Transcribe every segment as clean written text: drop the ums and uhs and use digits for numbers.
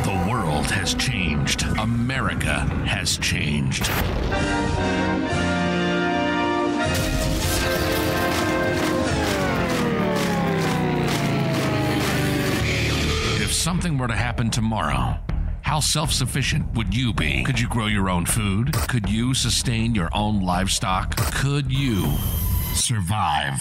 The world has changed. America has changed. If something were to happen tomorrow, how self-sufficient would you be? Could you grow your own food? Could you sustain your own livestock? Could you survive?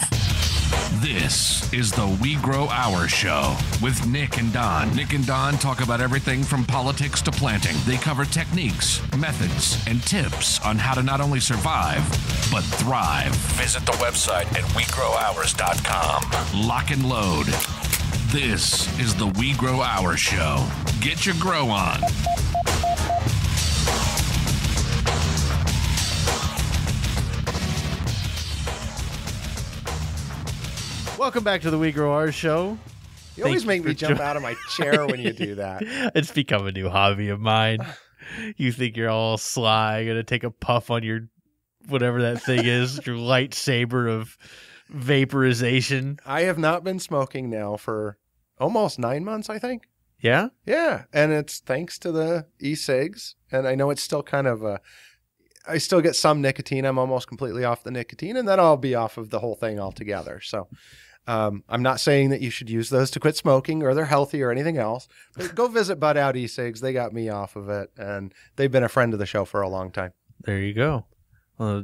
This is the WeGrowOurs show with Nick and Don. Nick and Don talk about everything from politics to planting. They cover techniques, methods, and tips on how to not only survive, but thrive. Visit the website at WeGrowOurs.com. Lock and load. This is the WeGrowOurs show. Get your grow on. Welcome back to the WeGrowOurs show. You always make me jump out of my chair when you do that. It's become a new hobby of mine. You think you're all sly, gonna take a puff on your whatever that thing is, your lightsaber of vaporization. I have not been smoking now for almost 9 months, I think. Yeah? Yeah, and it's thanks to the e-cigs, and I know it's still kind of I still get some nicotine. I'm almost completely off the nicotine, and then I'll be off of the whole thing altogether. So I'm not saying that you should use those to quit smoking or they're healthy or anything else. But go visit Bud Out e-cigs. They got me off of it, and they've been a friend of the show for a long time. There you go. We'll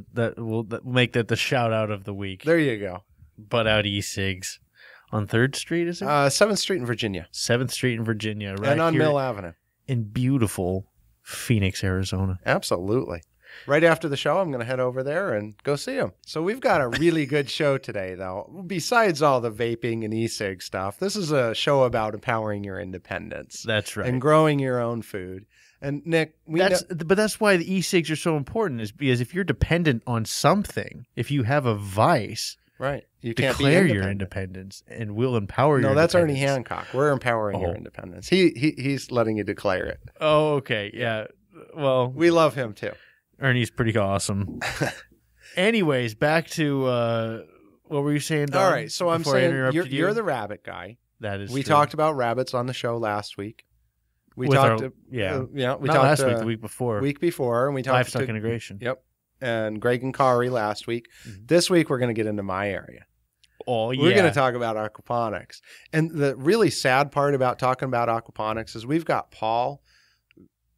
make that the shout out of the week. There you go. Bud Out e-cigs on 3rd Street, is it? 7th Street in Virginia. 7th Street in Virginia. Right, and on here Mill Avenue. In beautiful Phoenix, Arizona. Absolutely. Right after the show, I'm going to head over there and go see them. So we've got a really good show today, though. Besides all the vaping and e-cig stuff, this is a show about empowering your independence. That's right. And growing your own food. And Nick, but that's why the e-cigs are so important, is because if you're dependent on something, if you have a vice, right, you can't declare your independence, and we'll empower your independence. No, that's Ernie Hancock. We're empowering your independence. He's letting you declare it. Oh, okay. Yeah. Well, we love him too. Ernie's pretty awesome. Anyways, back to what were you saying, Don? All right, so I'm saying you're the rabbit guy. That is we true. talked about rabbits on the show last week. We talked talked last week, the week before. And we talked livestock integration. Yep. And Greg and Kari last week. Mm-hmm. This week we're going to get into my area. Oh, yeah. We're going to talk about aquaponics. And the really sad part about talking about aquaponics is we've got Paul.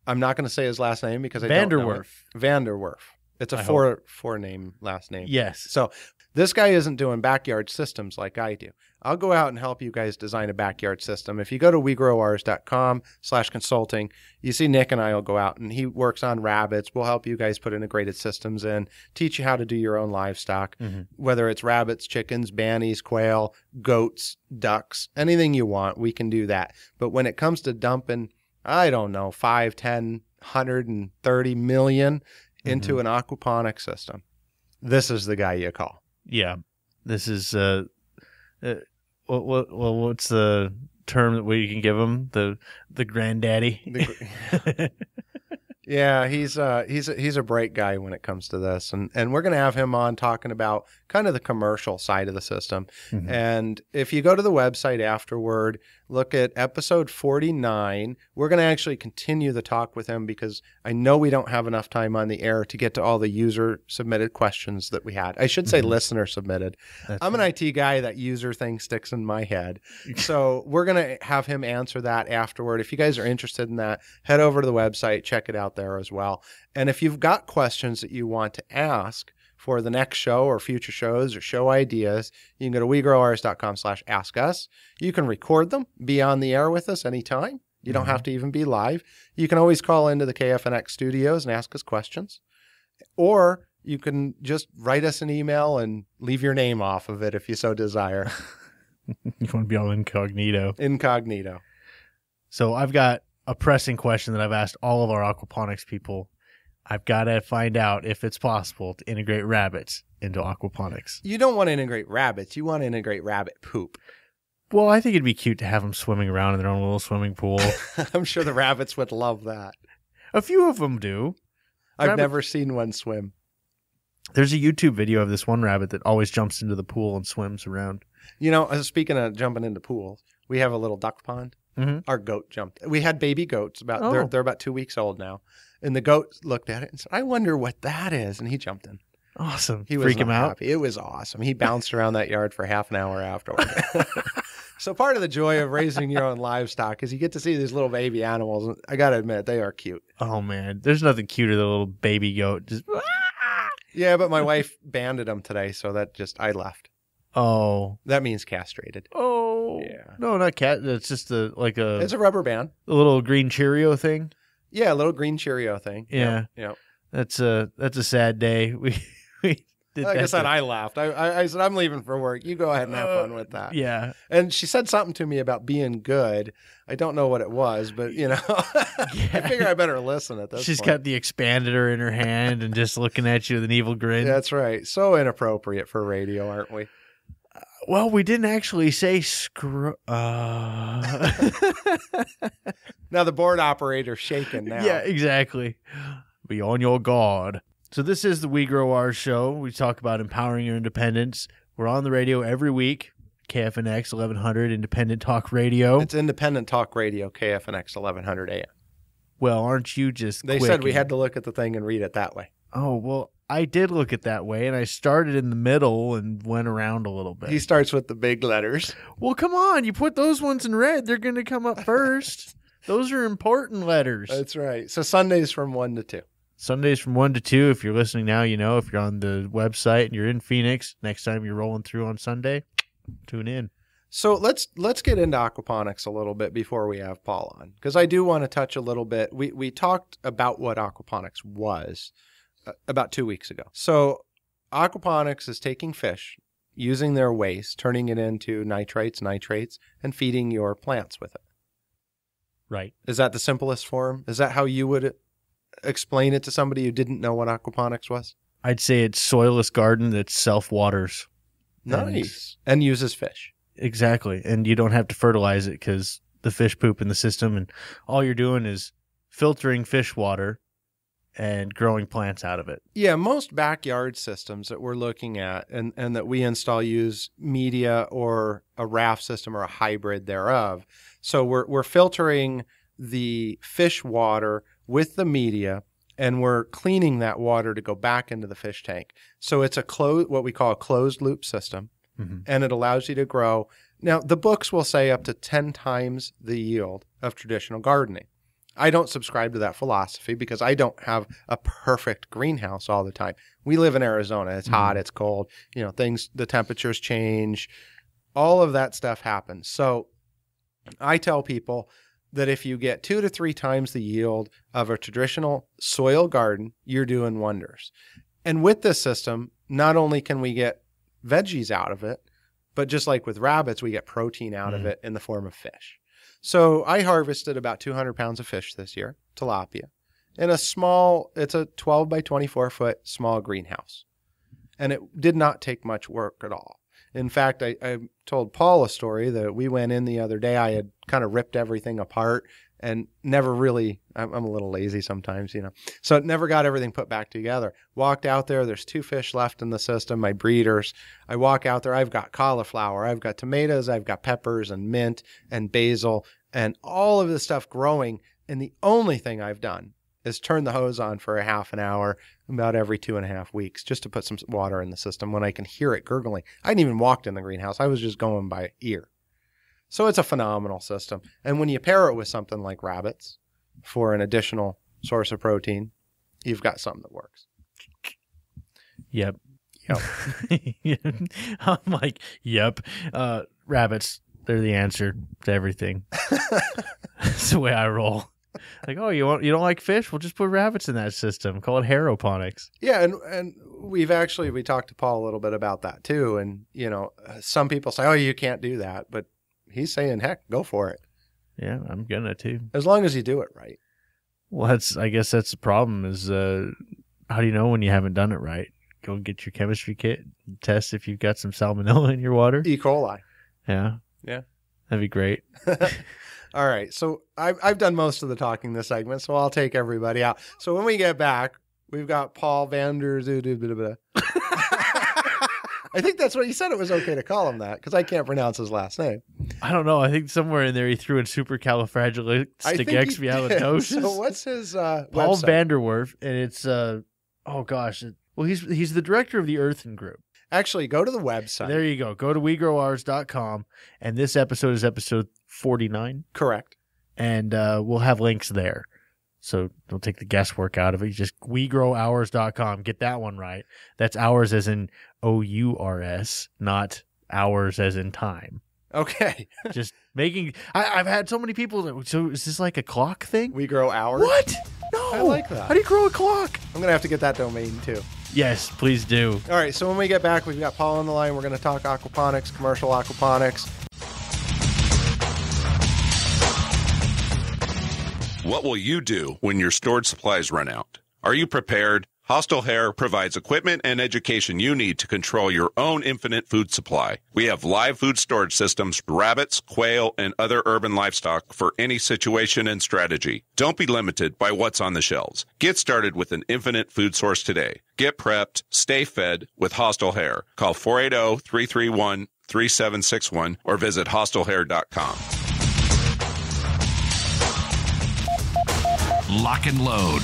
I'm not going to say his last name because I don't know it. Vanderwork. It's a four name last name. Yes. So this guy isn't doing backyard systems like I do. I'll go out and help you guys design a backyard system. If you go to WeGrowOurs.com/consulting, you see Nick and I will go out and he works on rabbits. We'll help you guys put integrated systems in, teach you how to do your own livestock, whether it's rabbits, chickens, bannies, quail, goats, ducks, anything you want, we can do that. But when it comes to dumping, I don't know, 5, 10, 130 million into an aquaponic system, this is the guy you call. Yeah. This is what's the term that we can give him? The granddaddy. Yeah, he's a bright guy when it comes to this, and we're going to have him on talking about kind of the commercial side of the system. And if you go to the website afterward, look at episode 49. We're going to actually continue the talk with him because I know we don't have enough time on the air to get to all the user submitted questions that we had. I should say listener submitted. I'm an IT guy. That user thing sticks in my head. So we're going to have him answer that afterward. If you guys are interested in that, head over to the website, check it out there as well. And if you've got questions that you want to ask for the next show or future shows or show ideas, you can go to WeGrowOurs.com/ask-us. You can record them, be on the air with us anytime. You don't have to even be live. You can always call into the KFNX studios and ask us questions. Or you can just write us an email and leave your name off of it if you so desire. You want to be all incognito. Incognito. So I've got a pressing question that I've asked all of our aquaponics people. I've got to find out if it's possible to integrate rabbits into aquaponics. You don't want to integrate rabbits. You want to integrate rabbit poop. Well, I think it'd be cute to have them swimming around in their own little swimming pool. I'm sure the rabbits would love that. A few of them do. I've never seen one swim. There's a YouTube video of this one rabbit that always jumps into the pool and swims around. You know, speaking of jumping into pools, we have a little duck pond our goat jumped. We had baby goats. Oh. They're about 2 weeks old now. And the goat looked at it and said, I wonder what that is. And he jumped in. Awesome. He was Freak him out. happy. It was awesome. He bounced around that yard for half an hour afterward. So part of the joy of raising your own livestock is you get to see these little baby animals. I got to admit, they are cute. Oh, man. There's nothing cuter than a little baby goat. Just... Yeah, but my wife banded them today, so I left. Oh. That means castrated. Oh. Yeah. No, not cat. It's just It's a rubber band. a little green Cheerio thing. Yeah, a little green Cheerio thing. Yeah. Yeah. That's a sad day. We did Like that I said, I laughed. I said, I'm leaving for work. You go ahead and have fun with that. Yeah. And she said something to me about being good. I don't know what it was, but, I figure I better listen at this She's point. got the expander in her hand and just looking at you with an evil grin. That's right. So inappropriate for radio, aren't we? Well, we didn't actually say Now the board operator's shaking now. Yeah, exactly. Be on your guard. So this is the We Grow Ours show. We talk about empowering your independence. We're on the radio every week. KFNX 1100 Independent Talk Radio. It's Independent Talk Radio, KFNX 1100 AM. Well, aren't you just They quick said we and- had to look at the thing and read it that way. Oh, well, I did look at that way, and I started in the middle and went around a little bit. He starts with the big letters. Well, come on. You put those ones in red. They're going to come up first. Those are important letters. That's right. So Sundays from 1 to 2. Sundays from 1 to 2. If you're listening now, if you're on the website and you're in Phoenix, next time you're rolling through on Sunday, tune in. So let's get into aquaponics a little bit before we have Paul on, because I do want to touch a little bit. We talked about what aquaponics was about 2 weeks ago. So aquaponics is taking fish, using their waste, turning it into nitrates, and feeding your plants with it. Right. Is that the simplest form? Is that how you would explain it to somebody who didn't know what aquaponics was? I'd say it's soilless garden that self-waters. Nice. And uses fish. Exactly. And you don't have to fertilize it because the fish poop in the system, and all you're doing is filtering fish water and growing plants out of it. Yeah, most backyard systems that we're looking at and that we install use media or a raft system or a hybrid thereof. So we're filtering the fish water with the media, and we're cleaning that water to go back into the fish tank. So it's what we call a closed loop system, and it allows you to grow. Now, the books will say up to 10 times the yield of traditional gardening. I don't subscribe to that philosophy because I don't have a perfect greenhouse all the time. We live in Arizona. It's hot, it's cold, the temperatures change. All of that stuff happens. So I tell people that if you get 2 to 3 times the yield of a traditional soil garden, you're doing wonders. And with this system, not only can we get veggies out of it, but just like with rabbits, we get protein out of it in the form of fish. So I harvested about 200 pounds of fish this year, tilapia, in it's a 12 by 24 foot small greenhouse. And it did not take much work at all. In fact, I told Paul a story that we went in the other day. I had kind of ripped everything apart and never really, I'm a little lazy sometimes, so it never got everything put back together. Walked out there, there's 2 fish left in the system, my breeders. I walk out there, I've got cauliflower, I've got tomatoes, I've got peppers and mint and basil and all of this stuff growing. And the only thing I've done is turn the hose on for a half an hour about every 2.5 weeks just to put some water in the system when I can hear it gurgling. I hadn't even walked in the greenhouse. I was just going by ear. So it's a phenomenal system. And when you pair it with something like rabbits for an additional source of protein, you've got something that works. Yep. I'm like, yep. Rabbits, they're the answer to everything. That's the way I roll. Like, oh, you don't like fish? We'll just put rabbits in that system. Call it Aeroponics. Yeah, and we talked to Paul a little bit about that too. And some people say, oh, you can't do that, but he's saying, heck, go for it. Yeah, I'm gonna too. As long as you do it right. Well, I guess that's the problem is how do you know when you haven't done it right? Go get your chemistry kit, test if you've got some salmonella in your water. E. coli. Yeah. That'd be great. All right. So I've done most of the talking this segment, so I'll take everybody out. So when we get back, we've got Paul Vanderwork. I think that's what he said. It was okay to call him that because I can't pronounce his last name. I don't know. I think somewhere in there he threw in supercalifragilisticexpialidocious. So what's his Paul website? Vanderwork, and it's he's the director of the Earthen Group. Actually, go to the website. There you go. Go to WeGrowOurs.com, and this episode is episode 49. Correct. And we'll have links there. So don't take the guesswork out of it. You just WeGrowOurs.com. Get that one right. That's hours as in OURS, not hours as in time. Okay. Just making. I've had so many people. So is this like a clock thing? WeGrowOurs. What? No. I like that. How do you grow a clock? I'm going to have to get that domain too. Yes, please do. All right. So when we get back, we've got Paul on the line. We're going to talk aquaponics, commercial aquaponics. What will you do when your stored supplies run out? Are you prepared? Hostile Hair provides equipment and education you need to control your own infinite food supply. We have live food storage systems, rabbits, quail, and other urban livestock for any situation and strategy. Don't be limited by what's on the shelves. Get started with an infinite food source today. Get prepped, stay fed with Hostile Hair. Call 480-331-3761 or visit hostilehair.com. Lock and load.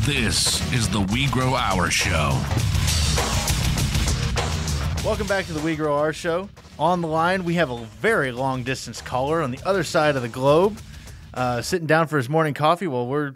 This is the We Grow Our Show. Welcome back to the We Grow Our Show. On the line, we have a very long-distance caller on the other side of the globe, sitting down for his morning coffee while we're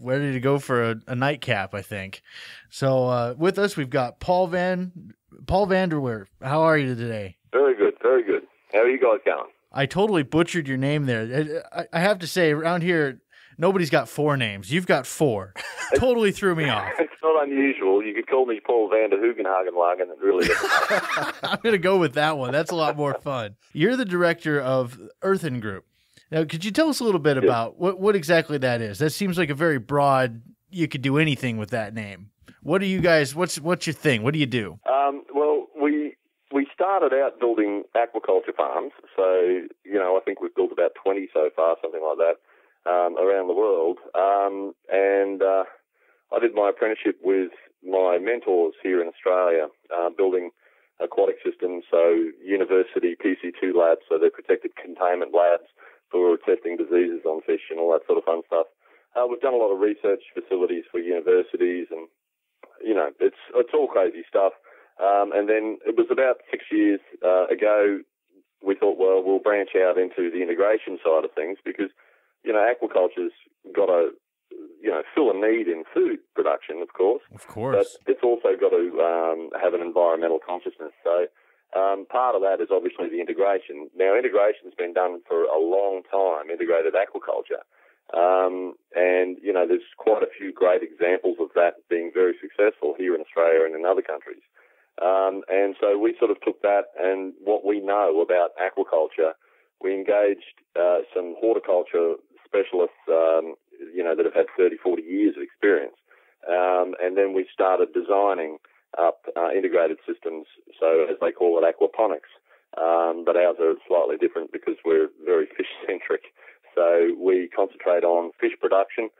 ready to go for a nightcap, I think. So with us, we've got Paul Vanderwork. How are you today? Very good, very good. How are you guys going? I totally butchered your name there. I have to say, around here, nobody's got 4 names. You've got 4. Totally threw me off. It's not unusual. You could call me Paul Vanderhugenhagenwagen. It really doesn't. I'm going to go with that one. That's a lot more fun. You're the director of Earthen Group. Now, could you tell us a little bit about what exactly that is? That seems like a very broad, you could do anything with that name. What do you guys, what's your thing? What do you do? Well, we started out building aquaculture farms. So, I think we've built about 20 so far, something like that. Around the world, and I did my apprenticeship with my mentors here in Australia, building aquatic systems, so university PC2 labs, so they're protected containment labs for testing diseases on fish and all that sort of fun stuff. We've done a lot of research facilities for universities, and it's all crazy stuff. And then it was about 6 years ago, we thought, well, we'll branch out into the integration side of things because aquaculture's got to, fill a need in food production, of course. Of course. But it's also got to have an environmental consciousness. So part of that is obviously the integration. Now, integration's been done for a long time, integrated aquaculture. And there's quite a few great examples of that being very successful here in Australia and in other countries. And so we sort of took that and what we know about aquaculture, we engaged some horticulture specialists, that have had 30, 40 years of experience. And then we started designing up integrated systems, so as they call it, aquaponics. But ours are slightly different because we're very fish-centric. So we concentrate on fish production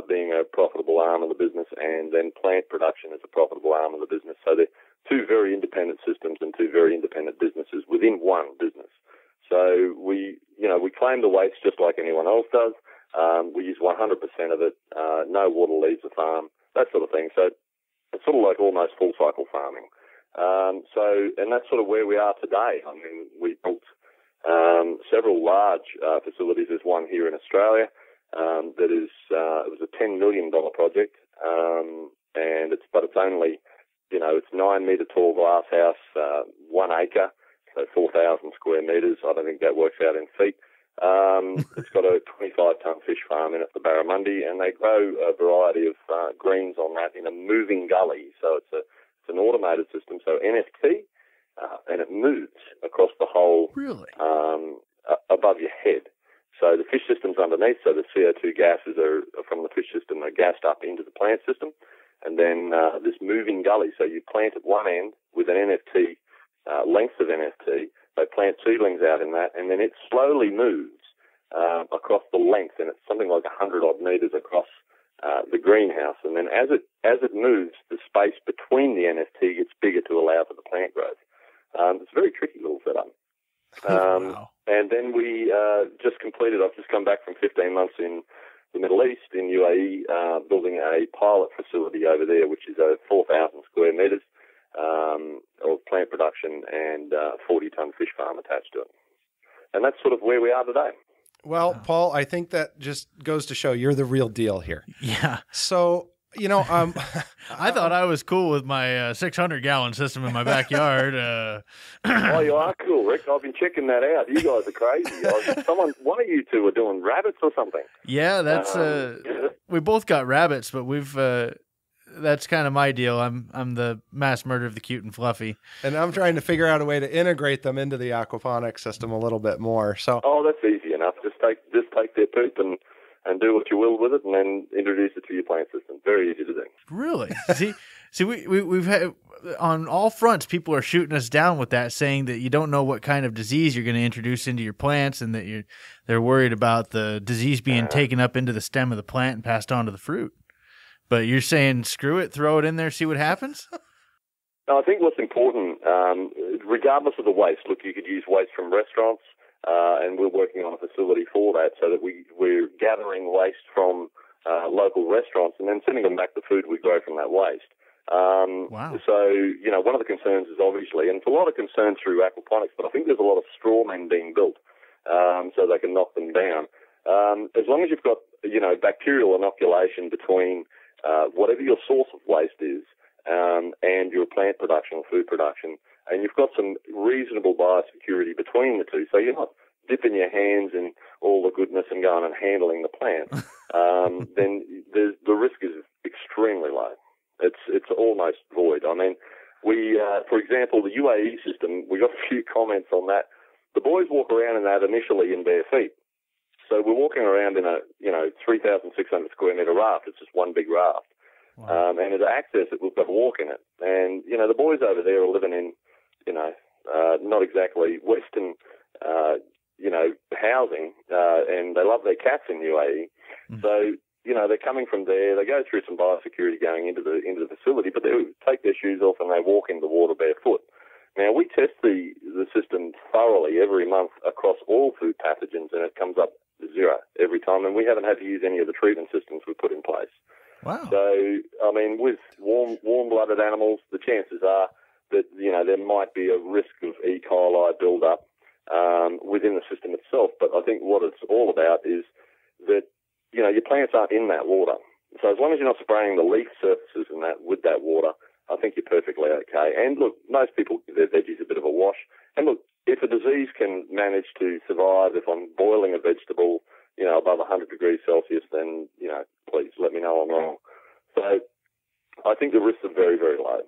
being a profitable arm of the business, and then plant production as a profitable arm of the business. So they're 2 very independent systems and 2 very independent businesses within one business. So we claim the waste just like anyone else does. We use 100% of it. No water leaves the farm, that sort of thing. So it's sort of like almost full cycle farming. And that's sort of where we are today. I mean, we built several large facilities. There's one here in Australia that is it was a $10 million project, but it's only it's 9 metre tall glass house, 1 acre. So 4,000 square metres. I don't think that works out in feet. It's got a 25-ton fish farm in it for barramundi, and they grow a variety of greens on that in a moving gully. So it's an automated system, so NFT, and it moves across the whole above your head. So the fish system's underneath, so the CO2 gases are from the fish system are gassed up into the plant system, and then this moving gully. So you plant at one end with an NFT. Length of NFT, they plant seedlings out in that, and then it slowly moves across the length, and it's something like 100-odd metres across the greenhouse. And then as it moves, the space between the NFT gets bigger to allow for the plant growth. It's a very tricky little setup. Wow. And then we just completed, I've just come back from 15 months in the Middle East, in UAE, building a pilot facility over there, which is 4,000 square meters of plant production and 40-ton fish farm attached to it. And that's sort of where we are today. Well, Paul, I think that just goes to show you're the real deal here. Yeah. So, I thought I was cool with my 600-gallon system in my backyard. Oh, you are cool, Rick. I've been checking that out. You guys are crazy. One of you two are doing rabbits or something. Yeah, that's we both got rabbits, but we've that's kind of my deal. I'm the mass murder of the cute and fluffy. And I'm trying to figure out a way to integrate them into the aquaponics system a little bit more. So, that's easy enough. Just take their poop and do what you will with it, and then introduce it to your plant system. Very easy to do. Really? See, we've had on all fronts, people are shooting us down with that, saying that you don't know what kind of disease you're going to introduce into your plants, and that they're worried about the disease being taken up into the stem of the plant and passed on to the fruit. But you're saying, screw it, throw it in there, see what happens? No, I think what's important, regardless of the waste, look, you could use waste from restaurants, and we're working on a facility for that so that we're gathering waste from local restaurants and then sending them back the food we grow from that waste. Wow. So, one of the concerns is obviously, and it's a lot of concern through aquaponics, but I think there's a lot of straw men being built so they can knock them down. As long as you've got, bacterial inoculation between whatever your source of waste is and your plant production or food production, and you've got some reasonable biosecurity between the two, so you're not dipping your hands in all the goodness and going and handling the plant, then the risk is extremely low. It's almost void. I mean, we, for example, the UAE system, we got a few comments on that. The boys walk around in that initially in bare feet. So we're walking around in a, 3,600 square meter raft. It's just one big raft. Wow. And to access it, we've got to walk in it. And, the boys over there are living in, not exactly Western, housing, and they love their cats in UAE. Mm. So, they're coming from there. They go through some biosecurity going into the facility, but they take their shoes off and they walk into the water barefoot. Now, we test the system thoroughly every month across all food pathogens, and it comes up zero every time, and we haven't had to use any of the treatment systems we put in place. Wow. So, I mean, with warm-blooded animals, the chances are that, there might be a risk of E. coli build-up within the system itself. But I think what it's all about is that, your plants aren't in that water. So as long as you're not spraying the leaf surfaces with that water, I think you're perfectly okay. And look, most people give their veggies a bit of a wash. And look, if a disease can manage to survive, if I'm boiling a vegetable, above 100 degrees Celsius, then, please let me know I'm wrong. So I think the risks are very, very low.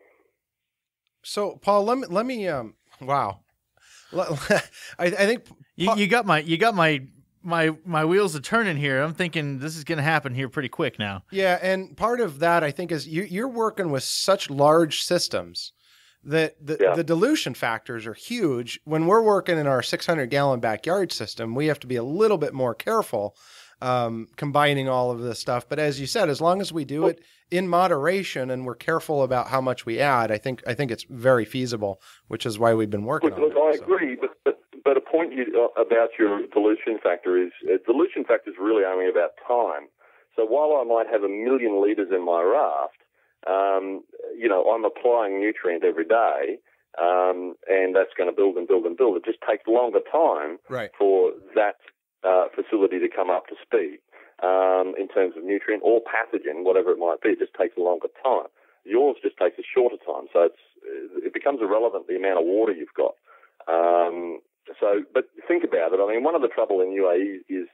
So, Paul, let me wow. I think you got my wheels are turning here. I'm thinking this is going to happen here pretty quick now. Yeah, and part of that, I think, is you're working with such large systems that the dilution factors are huge. When we're working in our 600-gallon backyard system, we have to be a little bit more careful combining all of this stuff. But as you said, as long as we do it in moderation and we're careful about how much we add, I think it's very feasible, which is why we've been working on it. I agree, but a point about your dilution factor is really only about time. So while I might have 1 million litres in my raft, I'm applying nutrient every day, and that's going to build and build and build. It just takes longer time for that facility to come up to speed in terms of nutrient or pathogen, whatever it might be. It just takes a longer time. Yours just takes a shorter time, so it becomes irrelevant the amount of water you've got. But think about it. I mean, one of the trouble in UAE is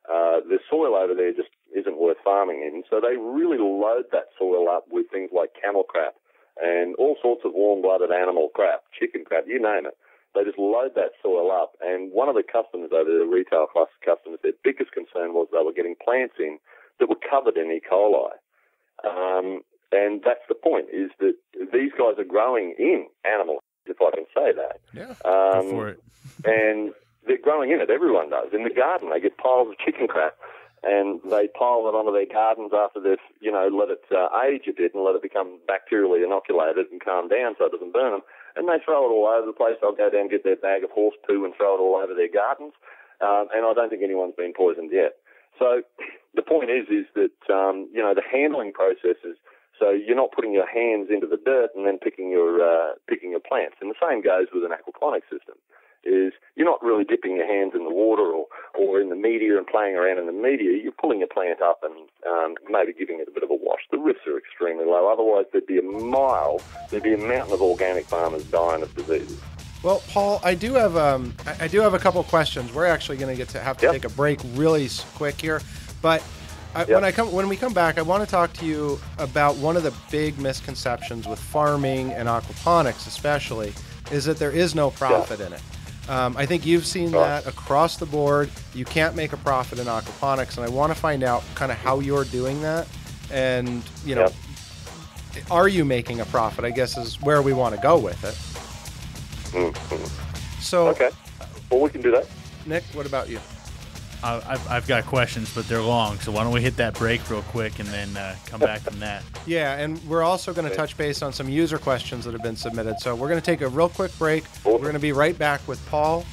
the soil over there just isn't worth farming in, so they really load that soil up with things like camel crap and all sorts of warm-blooded animal crap, chicken crap, you name it. They just load that soil up, and one of the customers over there, the retail customers, their biggest concern was they were getting plants in that were covered in E. coli. And that's the point, is that these guys are growing in animal, if I can say that. Yeah, go for it. And they're growing in it. Everyone does. In the garden, they get piles of chicken crap, and they pile it onto their gardens after they've, let it age a bit and let it become bacterially inoculated and calm down so it doesn't burn them. and they throw it all over the place. They'll go down and get their bag of horse poo and throw it all over their gardens, and I don't think anyone's been poisoned yet. So the point is that, the handling processes, so you're not putting your hands into the dirt and then picking your plants. And the same goes with an aquaponics system, is you're not really dipping your hands in the water or in the media and playing around in the media. You're pulling your plant up and maybe giving it a bit of a wash. The risks are extremely low. Otherwise, there'd be a mountain of organic farmers dying of diseases. Well, Paul, I do have a couple of questions. We're actually going to have to take a break really quick here, but when we come back, I want to talk to you about one of the big misconceptions with farming and aquaponics, especially, is that there is no profit in it. I think you've seen that across the board. You can't make a profit in aquaponics, and I want to find out kind of how you're doing that, and are you making a profit? I guess is where we want to go with it. Mm-hmm. So, okay, well, we can do that. Nick, what about you? I've got questions, but they're long, so why don't we hit that break real quick and then come back from that. Yeah, and we're also going to touch base on some user questions that have been submitted. So we're going to take a real quick break. We're going to be right back with Paul.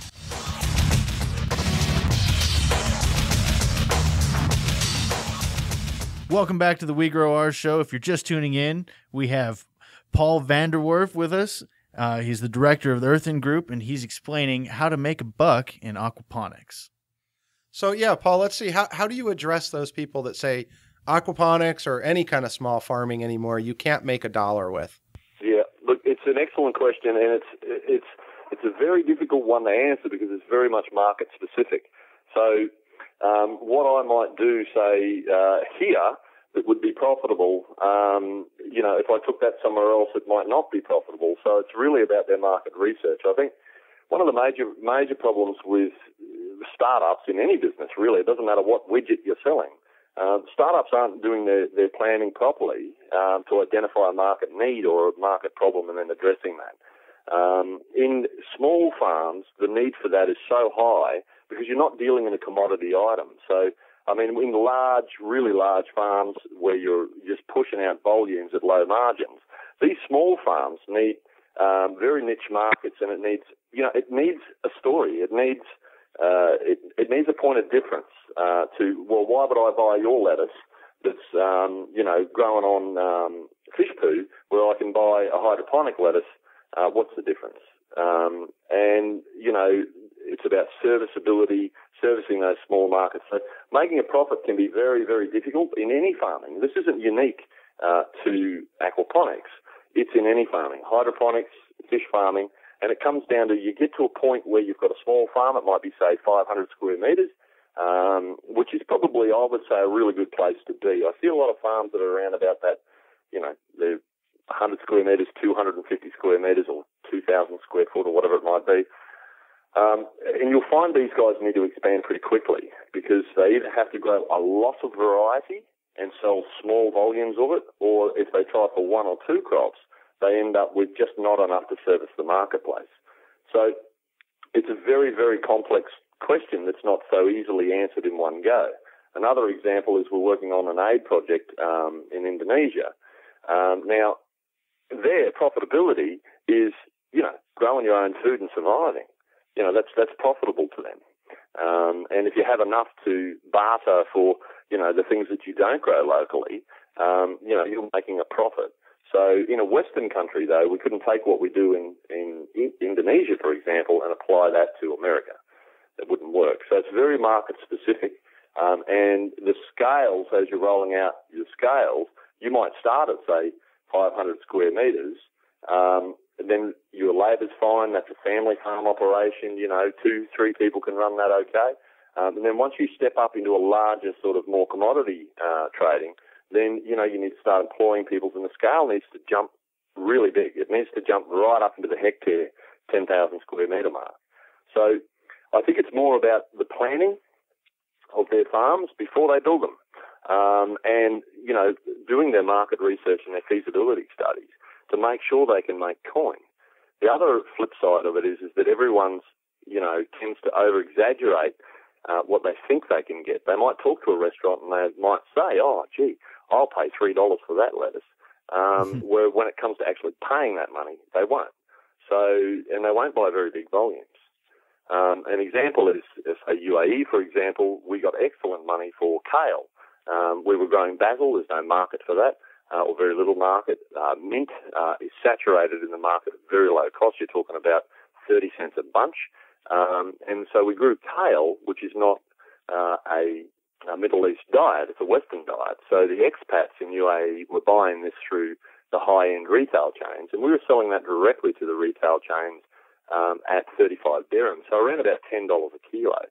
Welcome back to the WeGrowOurs show. If you're just tuning in, we have Paul Vanderwork with us. He's the director of the Earthen Group, and he's explaining how to make a buck in aquaponics. So, yeah, Paul, let's see. How do you address those people that say aquaponics or any kind of small farming anymore you can't make $1 with? Yeah, look, it's an excellent question, and it's a very difficult one to answer because it's very much market specific. So what I might do, say, here that would be profitable, if I took that somewhere else, it might not be profitable. So it's really about their market research. I think one of the major problems with startups in any business, really, it doesn't matter what widget you're selling, startups aren't doing their planning properly to identify a market need or a market problem and then addressing that. In small farms, the need for that is so high because you're not dealing in a commodity item. So, I mean, in really large farms where you're just pushing out volumes at low margins, these small farms need very niche markets, and it needs a story. It needs a point of difference why would I buy your lettuce that's growing on fish poo where I can buy a hydroponic lettuce? What's the difference? It's about serviceability, servicing those small markets. So making a profit can be very, very difficult in any farming. This isn't unique to aquaponics. It's in any farming, hydroponics, fish farming, and it comes down to you get to a point where you've got a small farm. It might be, say, 500 square metres, which is probably, I would say, a really good place to be. I see a lot of farms that are around about that, they're 100 square metres, 250 square metres, or 2,000 square foot, or whatever it might be. And you'll find these guys need to expand pretty quickly because they either have to grow a lot of variety and sell small volumes of it, or if they try for one or two crops, they end up with just not enough to service the marketplace. So it's a very, very complex question that's not so easily answered in one go. Another example is we're working on an aid project in Indonesia. Now, their profitability is, growing your own food and surviving. That's profitable to them. And if you have enough to barter for, the things that you don't grow locally, you're making a profit. So in a Western country, though, we couldn't take what we do in Indonesia, for example, and apply that to America. It wouldn't work. So it's very market specific. And the scales, as you're rolling out your scales, you might start at, say, 500 square metres. And then your labour's fine. That's a family farm operation. 2-3 people can run that okay. And then once you step up into a larger sort of more commodity trading, then, you need to start employing people, and the scale needs to jump really big. It needs to jump right up into the hectare, 10,000 square metre mark. So I think it's more about the planning of their farms before they build them, and, doing their market research and their feasibility studies to make sure they can make coin. The other flip side of it is that everyone's, tends to over-exaggerate what they think they can get. They might talk to a restaurant and they might say, oh, gee, I'll pay $3 for that lettuce. Where when it comes to actually paying that money, they won't. And they won't buy very big volumes. An example is, say, UAE, for example, we got excellent money for kale. We were growing basil. There's no market for that, or very little market. Mint is saturated in the market at very low cost. You're talking about 30 cents a bunch. And so we grew kale, which is not a Middle East diet. It's a Western diet. So the expats in UAE were buying this through the high-end retail chains, and we were selling that directly to the retail chains at 35 dirhams, so around about $10 a kilo,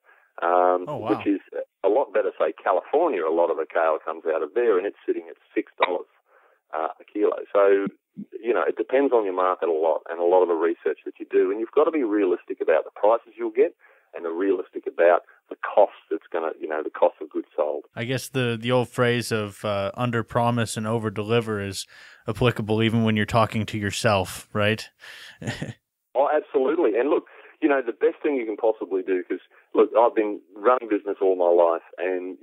which is a lot better. Say California, a lot of the kale comes out of there, and it's sitting at $6 a kilo. So, it depends on your market a lot, and a lot of the research that you do, and you've got to be realistic about the prices you'll get, and realistic about the cost that's going to, the cost of goods sold. I guess the old phrase of under promise and over deliver is applicable even when you're talking to yourself, right? Oh, absolutely. And look, the best thing you can possibly do, because, look, I've been running business all my life, and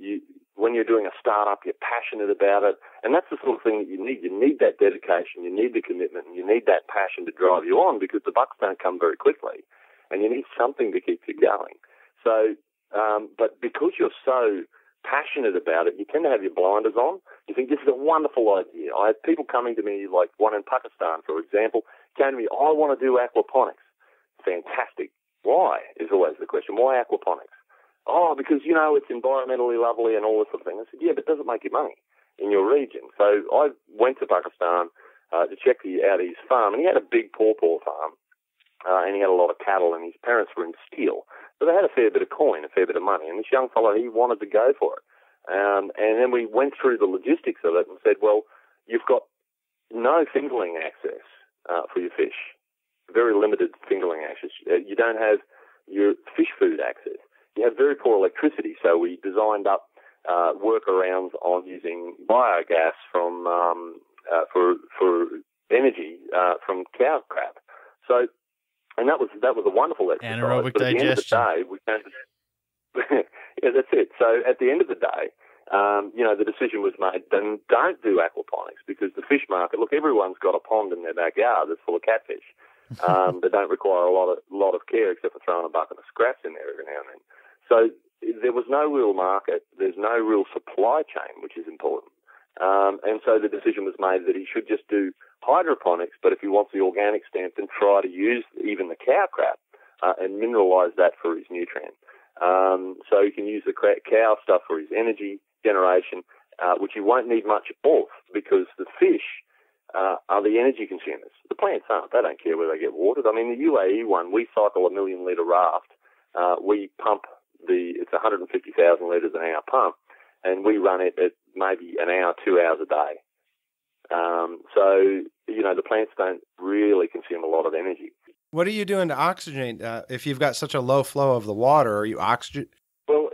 when you're doing a startup, you're passionate about it, and that's the sort of thing that you need. You need that dedication, you need the commitment, and you need that passion to drive you on, because the bucks don't come very quickly, and you need something to keep you going. So, but because you're so passionate about it, you tend to have your blinders on. You think, this is a wonderful idea. I have people coming to me, like one in Pakistan, for example, came to me, I want to do aquaponics. Fantastic. Why is always the question. Why aquaponics? Oh, because, it's environmentally lovely and all this sort of thing. I said, yeah, but does it make you money in your region? So I went to Pakistan to check out his farm, and he had a big pawpaw farm, and he had a lot of cattle, and his parents were in steel. So they had a fair bit of coin, a fair bit of money, and this young fellow, he wanted to go for it. And then we went through the logistics of it and said, well, you've got no fingerling access for your fish, very limited fingerling access. You don't have your fish food access. You have very poor electricity, so we designed up workarounds on using biogas from for energy from cow crap. So, and that was a wonderful exercise. Anaerobic but at digestion. the end of the day, we came to yeah, that's it. So at the end of the day, the decision was made, then don't do aquaponics, because the fish market, look, everyone's got a pond in their backyard that's full of catfish. That don't require a lot of care, except for throwing a bucket of scraps in there every now and then. So there was no real market. There's no real supply chain, which is important. And so the decision was made that he should just do hydroponics, but if he wants the organic stamp, then try to use even the cow crap and mineralize that for his nutrient. So he can use the cow stuff for his energy generation, which he won't need much of, because the fish are the energy consumers. The plants aren't. They don't care where they get watered. I mean, the UAE one, we cycle a 1 million litre raft. We pump it's 150,000 litres an hour pump, and we run it at maybe an hour, 2 hours a day. So, the plants don't really consume a lot of energy. What are you doing to oxygenate? If you've got such a low flow of the water, are you oxygen? Well,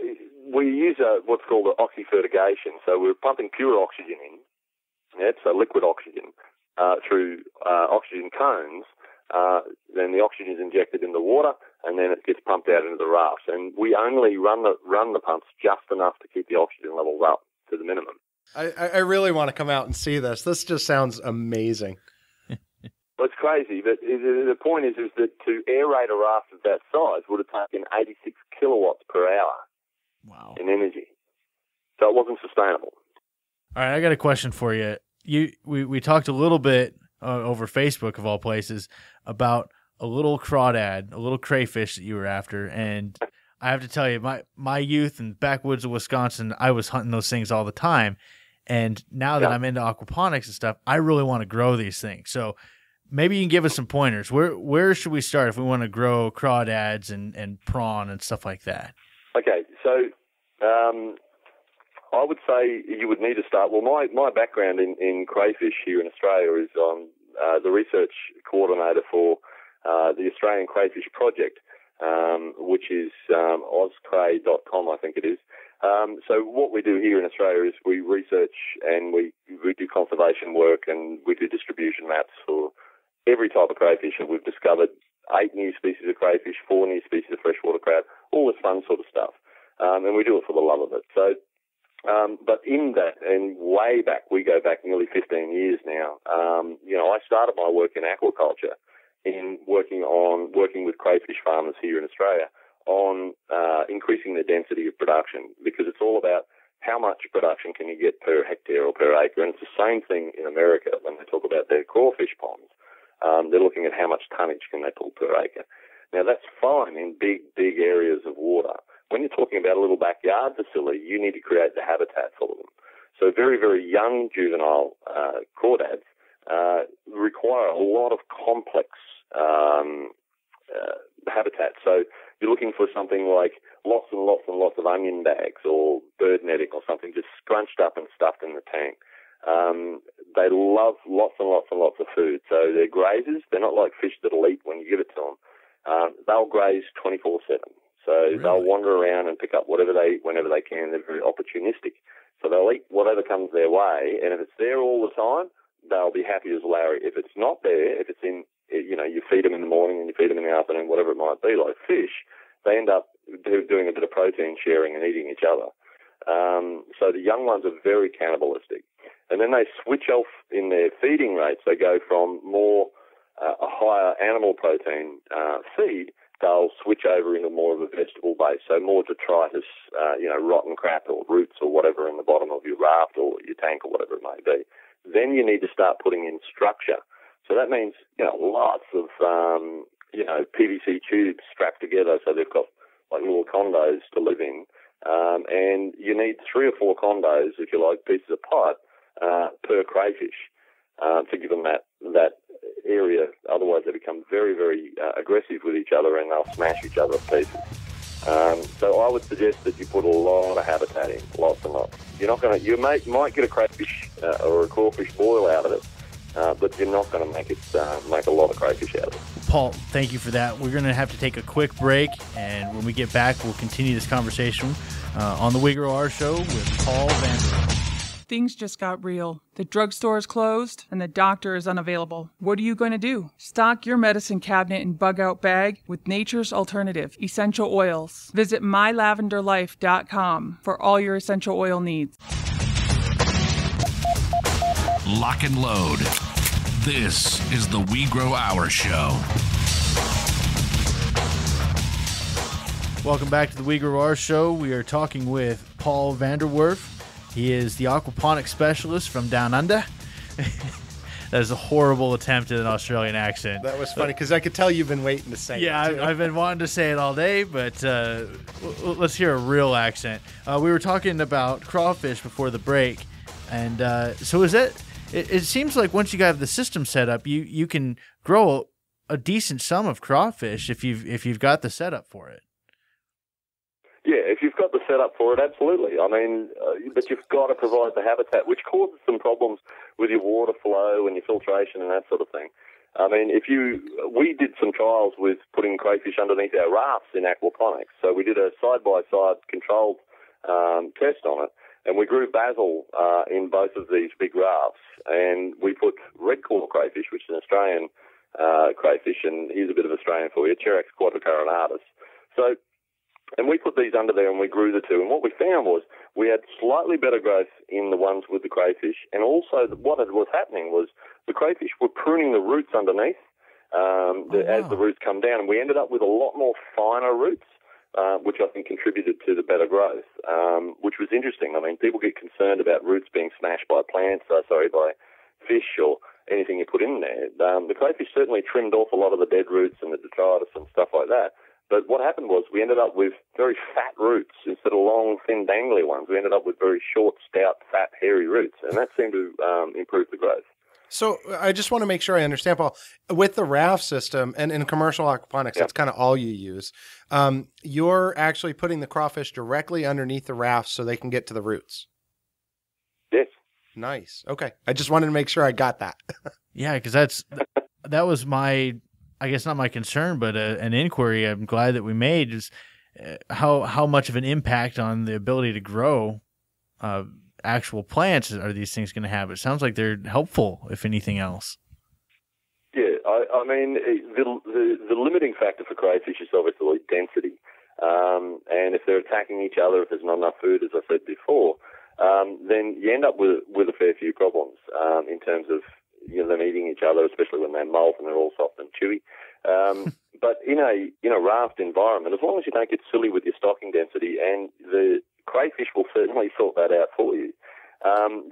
we use what's called oxyfertigation. So we're pumping pure oxygen in. Yeah, so liquid oxygen through oxygen cones. Then the oxygen is injected in the water, and then it gets pumped out into the rafts. And we only run the pumps just enough to keep the oxygen levels up to the minimum. I really want to come out and see this. This just sounds amazing. Well, it's crazy, but the point is that to aerate a raft of that size would have taken 86 kilowatts per hour. Wow. In energy. So it wasn't sustainable. All right, I got a question for you. We talked a little bit over Facebook, of all places, about a little crawdad, a little crayfish that you were after, and I have to tell you, my youth in backwoods of Wisconsin, I was hunting those things all the time, and now that I'm into aquaponics and stuff, I really want to grow these things. So maybe you can give us some pointers. Where should we start if we want to grow crawdads and prawn and stuff like that? Okay, so I would say you would need to start. Well, my background in crayfish here in Australia is the research coordinator for the Australian Crayfish Project, which is ozcray.com, I think it is. So what we do here in Australia is we research and we do conservation work, and we do distribution maps for every type of crayfish, and we've discovered 8 new species of crayfish, 4 new species of freshwater crab, all this fun sort of stuff. And we do it for the love of it. So, but in that, and way back, we go back nearly 15 years now, I started my work in aquaculture in working with crayfish farmers here in Australia on increasing the density of production, because it's all about how much production can you get per hectare or per acre. And it's the same thing in America when they talk about their crawfish ponds. They're looking at how much tonnage can they pull per acre. Now, that's fine in big areas of water. When you're talking about a little backyard facility, you need to create the habitat for them. So very, very young juvenile crawdads require a lot of complex habitat. So you're looking for something like lots and lots and lots of onion bags or bird netting or something just scrunched up and stuffed in the tank. They love lots and lots and lots of food. So they're grazers. They're not like fish that'll eat when you give it to them. They'll graze 24/7. So they'll wander around and pick up whatever they eat whenever they can. They're very opportunistic. So they'll eat whatever comes their way. And if it's there all the time, they'll be happy as Larry. If it's not there, if it's in, you feed them in the morning and you feed them in the afternoon, whatever it might be, like fish, they end up doing a bit of protein sharing and eating each other. So the young ones are very cannibalistic. And then they switch off in their feeding rates. They go from more a higher animal protein feed. They'll switch over into more of a vegetable base, so more detritus, rotten crap or roots or whatever in the bottom of your raft or your tank or whatever it may be. Then you need to start putting in structure. So that means, lots of, PVC tubes strapped together so they've got like little condos to live in. And you need 3 or 4 condos, if you like, pieces of pipe per crayfish to give them that area. Otherwise, they become very, very aggressive with each other and they'll smash each other to pieces. So I would suggest that you put a lot of habitat in, lots and lots. You might get a crayfish or a crawfish boil out of it, but you're not going to make a lot of crayfish out of it. Paul, thank you for that. We're going to have to take a quick break, and when we get back, we'll continue this conversation on the WeGrowOurs show with Paul Vanderwork. Things just got real. The drugstore is closed and the doctor is unavailable. What are you going to do? Stock your medicine cabinet and bug-out bag with nature's alternative, essential oils. Visit mylavenderlife.com for all your essential oil needs. Lock and load. This is the WeGrowOurs show. Welcome back to the WeGrowOurs show. We are talking with Paul Vanderwork. He is the aquaponics specialist from Down Under. That is a horrible attempt at an Australian accent. That was funny because I could tell you've been waiting to say it. Yeah, I've been wanting to say it all day, but let's hear a real accent. We were talking about crawfish before the break, and so is that? It seems like once you have the system set up, you can grow a decent sum of crawfish if you've got the setup for it. Yeah, if you've got the setup for it, absolutely. I mean, but you've got to provide the habitat, which causes some problems with your water flow and your filtration and that sort of thing. I mean, we did some trials with putting crayfish underneath our rafts in aquaponics. So we did a side-by-side controlled test on it, and we grew basil in both of these big rafts, and we put red claw crayfish, which is an Australian crayfish, and here's a bit of Australian for you, Cherax quadricarinatus. And we put these under there and we grew the two. And what we found was we had slightly better growth in the ones with the crayfish. And also what was happening was the crayfish were pruning the roots underneath as the roots come down. And we ended up with a lot more finer roots, which I think contributed to the better growth, which was interesting. I mean, people get concerned about roots being smashed by by fish or anything you put in there. The crayfish certainly trimmed off a lot of the dead roots and the detritus and stuff like that. But what happened was we ended up with very fat roots instead of long, thin, dangly ones. We ended up with very short, stout, fat, hairy roots, and that seemed to improve the growth. So I just want to make sure I understand, Paul, with the raft system and in commercial aquaponics, that's kind of all you use. You're actually putting the crawfish directly underneath the raft so they can get to the roots. Yes. Nice. Okay. I just wanted to make sure I got that. Yeah, because that was my, I guess not my concern, but an inquiry I'm glad that we made is how much of an impact on the ability to grow actual plants are these things going to have? It sounds like they're helpful, if anything else. Yeah, I mean, the limiting factor for crayfish is obviously density. And if they're attacking each other, if there's not enough food, as I said before, then you end up with a fair few problems in terms of them eating each other, especially when they molt and they're all soft and chewy. But in a raft environment, as long as you don't get silly with your stocking density, and the crayfish will certainly sort that out for you,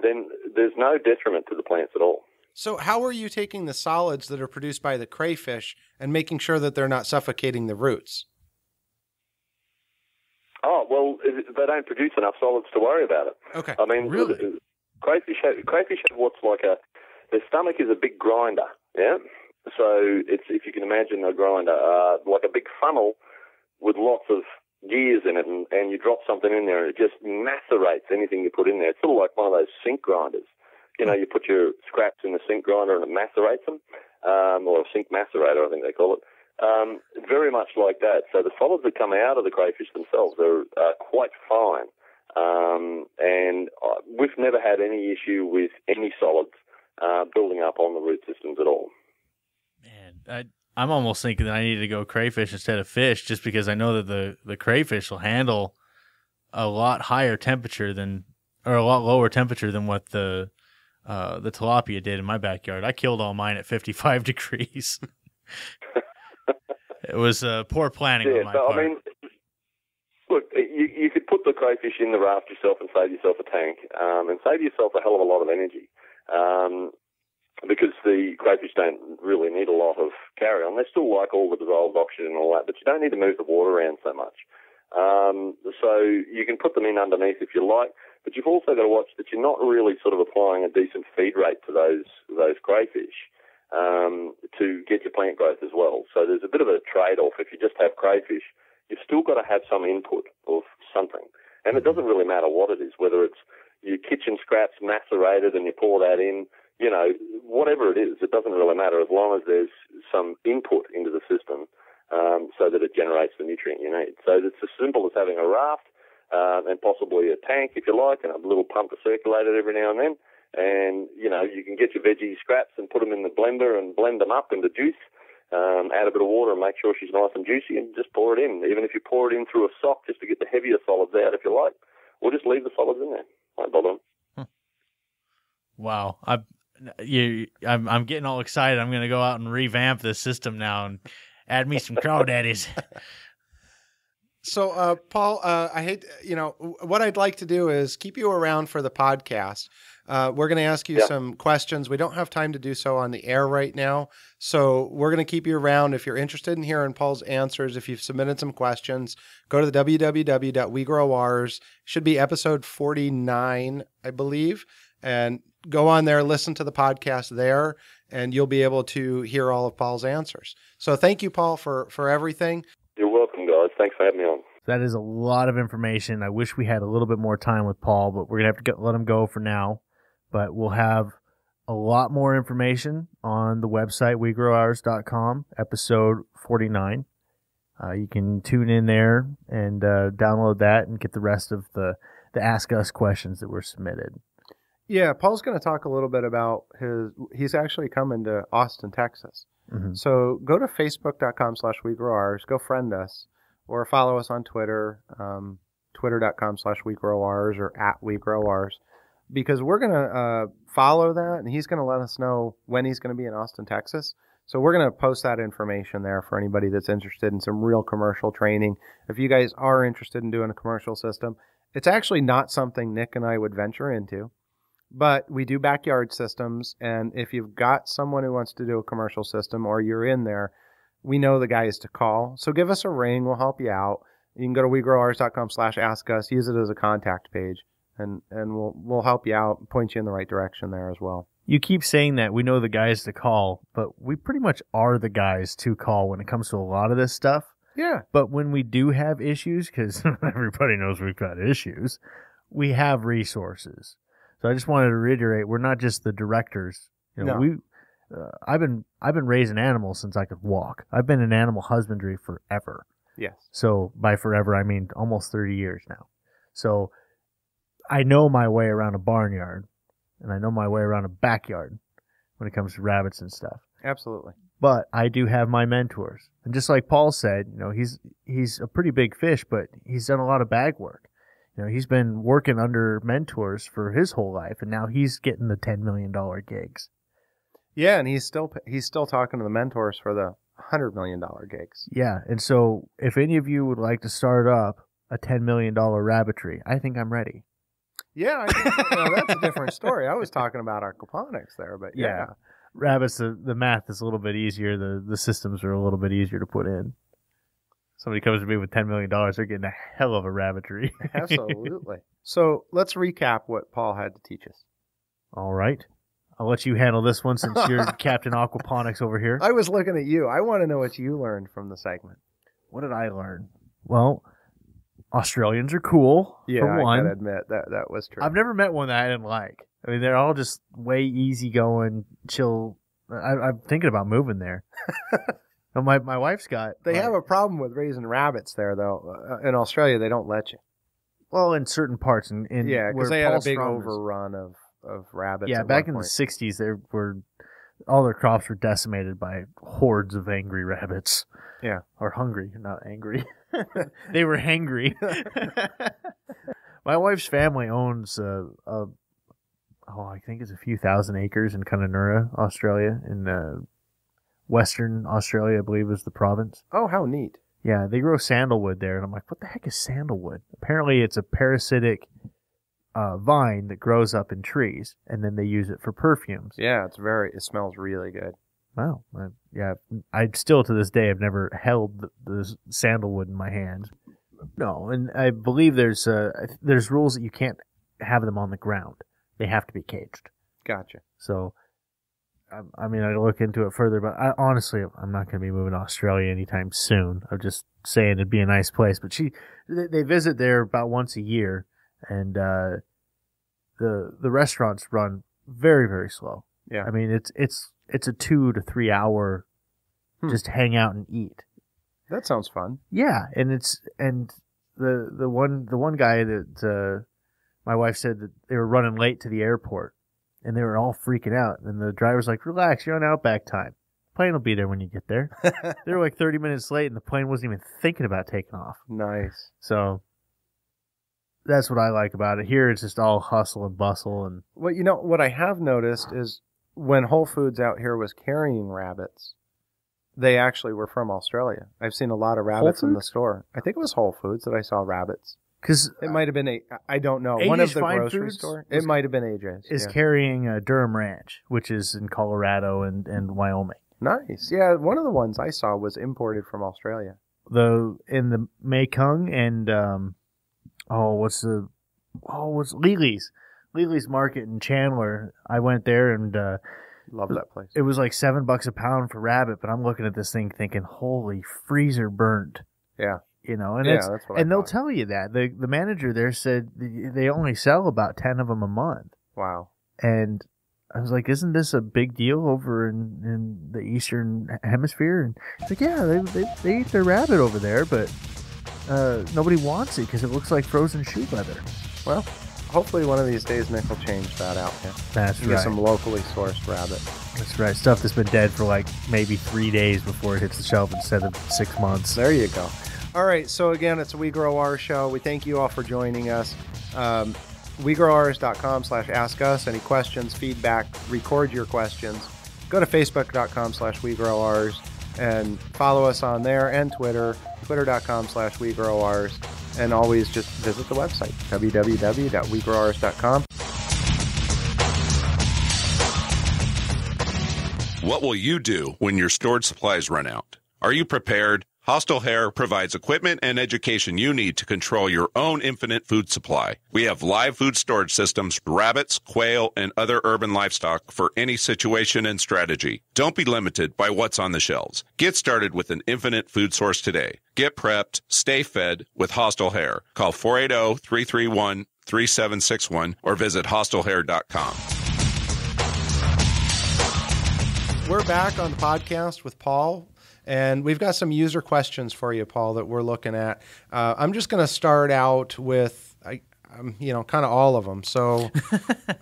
then there's no detriment to the plants at all. So how are you taking the solids that are produced by the crayfish and making sure that they're not suffocating the roots? Oh, well, they don't produce enough solids to worry about it. Okay. I mean, really? Crayfish have what's like their stomach is a big grinder, yeah? So it's, if you can imagine a grinder, like a big funnel with lots of gears in it, and you drop something in there and it just macerates anything you put in there. It's sort of like one of those sink grinders. You put your scraps in the sink grinder and it macerates them, or a sink macerator, I think they call it. Very much like that. So the solids that come out of the crayfish themselves are quite fine. And we've never had any issue with any solids building up on the root systems at all. Man, I'm almost thinking that I need to go crayfish instead of fish, just because I know that the crayfish will handle a lot higher temperature or a lot lower temperature than what the tilapia did in my backyard. I killed all mine at 55 degrees. It was poor planning on my part. I mean, look, you could put the crayfish in the raft yourself and save yourself a tank, and save yourself a hell of a lot of energy, because the crayfish don't really need a lot of carry-on. They still like all the dissolved oxygen and all that, but you don't need to move the water around so much. So you can put them in underneath if you like, but you've also got to watch that you're not really sort of applying a decent feed rate to those crayfish to get your plant growth as well. So there's a bit of a trade-off. If you just have crayfish, you've still got to have some input of something. And it doesn't really matter what it is, whether it's your kitchen scraps macerated and you pour that in, whatever it is, it doesn't really matter as long as there's some input into the system so that it generates the nutrient you need. So it's as simple as having a raft and possibly a tank, if you like, and a little pump to circulate it every now and then. And, you can get your veggie scraps and put them in the blender and blend them up into juice, add a bit of water and make sure she's nice and juicy, and just pour it in. Even if you pour it in through a sock just to get the heavier solids out, if you like, or just leave the solids in there. Won't bother them. Wow. I'm getting all excited. I'm going to go out and revamp this system now and add me some crawdaddies. So, Paul, I hate, what I'd like to do is keep you around for the podcast. We're going to ask you some questions. We don't have time to do so on the air right now. So we're going to keep you around. If you're interested in hearing Paul's answers, if you've submitted some questions, go to the www.WeGrowOurs. Should be episode 49, I believe. And go on there, listen to the podcast there, and you'll be able to hear all of Paul's answers. So thank you, Paul, for everything. You're welcome, guys. Thanks for having me on. That is a lot of information. I wish we had a little bit more time with Paul, but we're going to have to let him go for now. But we'll have a lot more information on the website, WeGrowOurs.com, episode 49. You can tune in there and download that and get the rest of the Ask Us questions that were submitted. Yeah, Paul's going to talk a little bit about he's actually coming to Austin, Texas. Mm-hmm. So go to facebook.com/WeGrowOurs, go friend us, or follow us on Twitter, twitter.com/WeGrowOurs or @WeGrowOurs, because we're going to follow that, and he's going to let us know when he's going to be in Austin, Texas. So we're going to post that information there for anybody that's interested in some real commercial training. If you guys are interested in doing a commercial system, it's actually not something Nick and I would venture into. But we do backyard systems, and if you've got someone who wants to do a commercial system or you're in there, we know the guys to call. So give us a ring. We'll help you out. You can go to WeGrowOurs.com/askus, use it as a contact page, and we'll help you out, point you in the right direction there as well. You keep saying that we know the guys to call, but we pretty much are the guys to call when it comes to a lot of this stuff. Yeah. But when we do have issues, because everybody knows we've got issues, we have resources. So I just wanted to reiterate, we're not just the directors. No. I've been raising animals since I could walk. I've been in animal husbandry forever. Yes. So by forever, I mean almost 30 years now. So I know my way around a barnyard, and I know my way around a backyard when it comes to rabbits and stuff. Absolutely. But I do have my mentors. And just like Paul said, he's a pretty big fish, but he's done a lot of bag work. He's been working under mentors for his whole life, and now he's getting the $10 million gigs. Yeah, and he's still talking to the mentors for the $100 million gigs. Yeah, and so if any of you would like to start up a $10 million rabbitry, I think I'm ready. Yeah, I think, that's a different story. I was talking about aquaponics there, but yeah. Rabbits, the math is a little bit easier. The systems are a little bit easier to put in. Somebody comes to me with $10 million, they're getting a hell of a rabbitry. Absolutely. So let's recap what Paul had to teach us. All right. I'll let you handle this one since you're Captain Aquaponics over here. I was looking at you. I want to know what you learned from the segment. What did I learn? Well, Australians are cool, for one. I gotta admit, that was true. I've never met one that I didn't like. I mean, they're all just way easygoing, chill. I'm thinking about moving there. My wife's got... They have a problem with raising rabbits there, though. In Australia, they don't let you. Well, in certain parts. Yeah, because they had a big overrun of rabbits. Yeah, back in the 60s, all their crops were decimated by hordes of angry rabbits. Yeah. Or hungry, not angry. They were hangry. My wife's family owns I think it's a few thousand acres in Kununurra, Australia, in Western Australia, I believe is the province. Oh, how neat. Yeah, they grow sandalwood there, and I'm like, what the heck is sandalwood? Apparently it's a parasitic vine that grows up in trees, and then they use it for perfumes. Yeah, it smells really good. Wow. Yeah, I still to this day have never held the sandalwood in my hands. No, and I believe there's rules that you can't have them on the ground. They have to be caged. Gotcha. So, I mean, I'd look into it further, but honestly, I'm not going to be moving to Australia anytime soon. I'm just saying it'd be a nice place. But they visit there about once a year, and the restaurants run very, very slow. Yeah. I mean, it's a 2 to 3 hour just hang out and eat. That sounds fun. Yeah, and the one guy that my wife said that they were running late to the airport, and they were all freaking out. And the driver's like, "Relax, you're on outback time. The plane will be there when you get there." They were like 30 minutes late, and the plane wasn't even thinking about taking off. Nice. So that's what I like about it. Here, it's just all hustle and bustle. And well, what I have noticed is when Whole Foods out here was carrying rabbits, they actually were from Australia. I've seen a lot of rabbits in the store. I think it was Whole Foods that I saw rabbits. Because it might have been I don't know. AJ's one of the Fine grocery Foods store. It might have been AJ's. Is carrying Durham Ranch, which is in Colorado and Wyoming. Nice. Yeah, one of the ones I saw was imported from Australia. In the Mekong and what's Lily's Market in Chandler. I went there and love that place. It was like $7 a pound for rabbit, but I'm looking at this thing thinking, holy freezer burnt. Yeah. And that's what I they'll thought. tell you that. The manager there said they only sell about 10 of them a month. Wow. And I was like, isn't this a big deal over in the Eastern Hemisphere? And he's like, yeah, they eat their rabbit over there, but nobody wants it because it looks like frozen shoe leather. Well, hopefully one of these days Nick will change that out. Yeah. That's right. Get some locally sourced rabbit. That's right. Stuff that's been dead for like maybe 3 days before it hits the shelf instead of 6 months. There you go. All right, so again, it's a WeGrowOurs show. We thank you all for joining us. WeGrowOurs.com/ask us. Any questions, feedback, record your questions. Go to Facebook.com/WeGrowOurs and follow us on there and Twitter, Twitter.com/WeGrowOurs. And always just visit the website, www.WeGrowOurs.com. What will you do when your stored supplies run out? Are you prepared? Hostile Hair provides equipment and education you need to control your own infinite food supply. We have live food storage systems for rabbits, quail, and other urban livestock for any situation and strategy. Don't be limited by what's on the shelves. Get started with an infinite food source today. Get prepped, stay fed with Hostile Hair. Call 480-331-3761 or visit hostilehair.com. We're back on the podcast with Paul. And we've got some user questions for you, Paul, that we're looking at. I'm just going to start out with, kind of all of them. So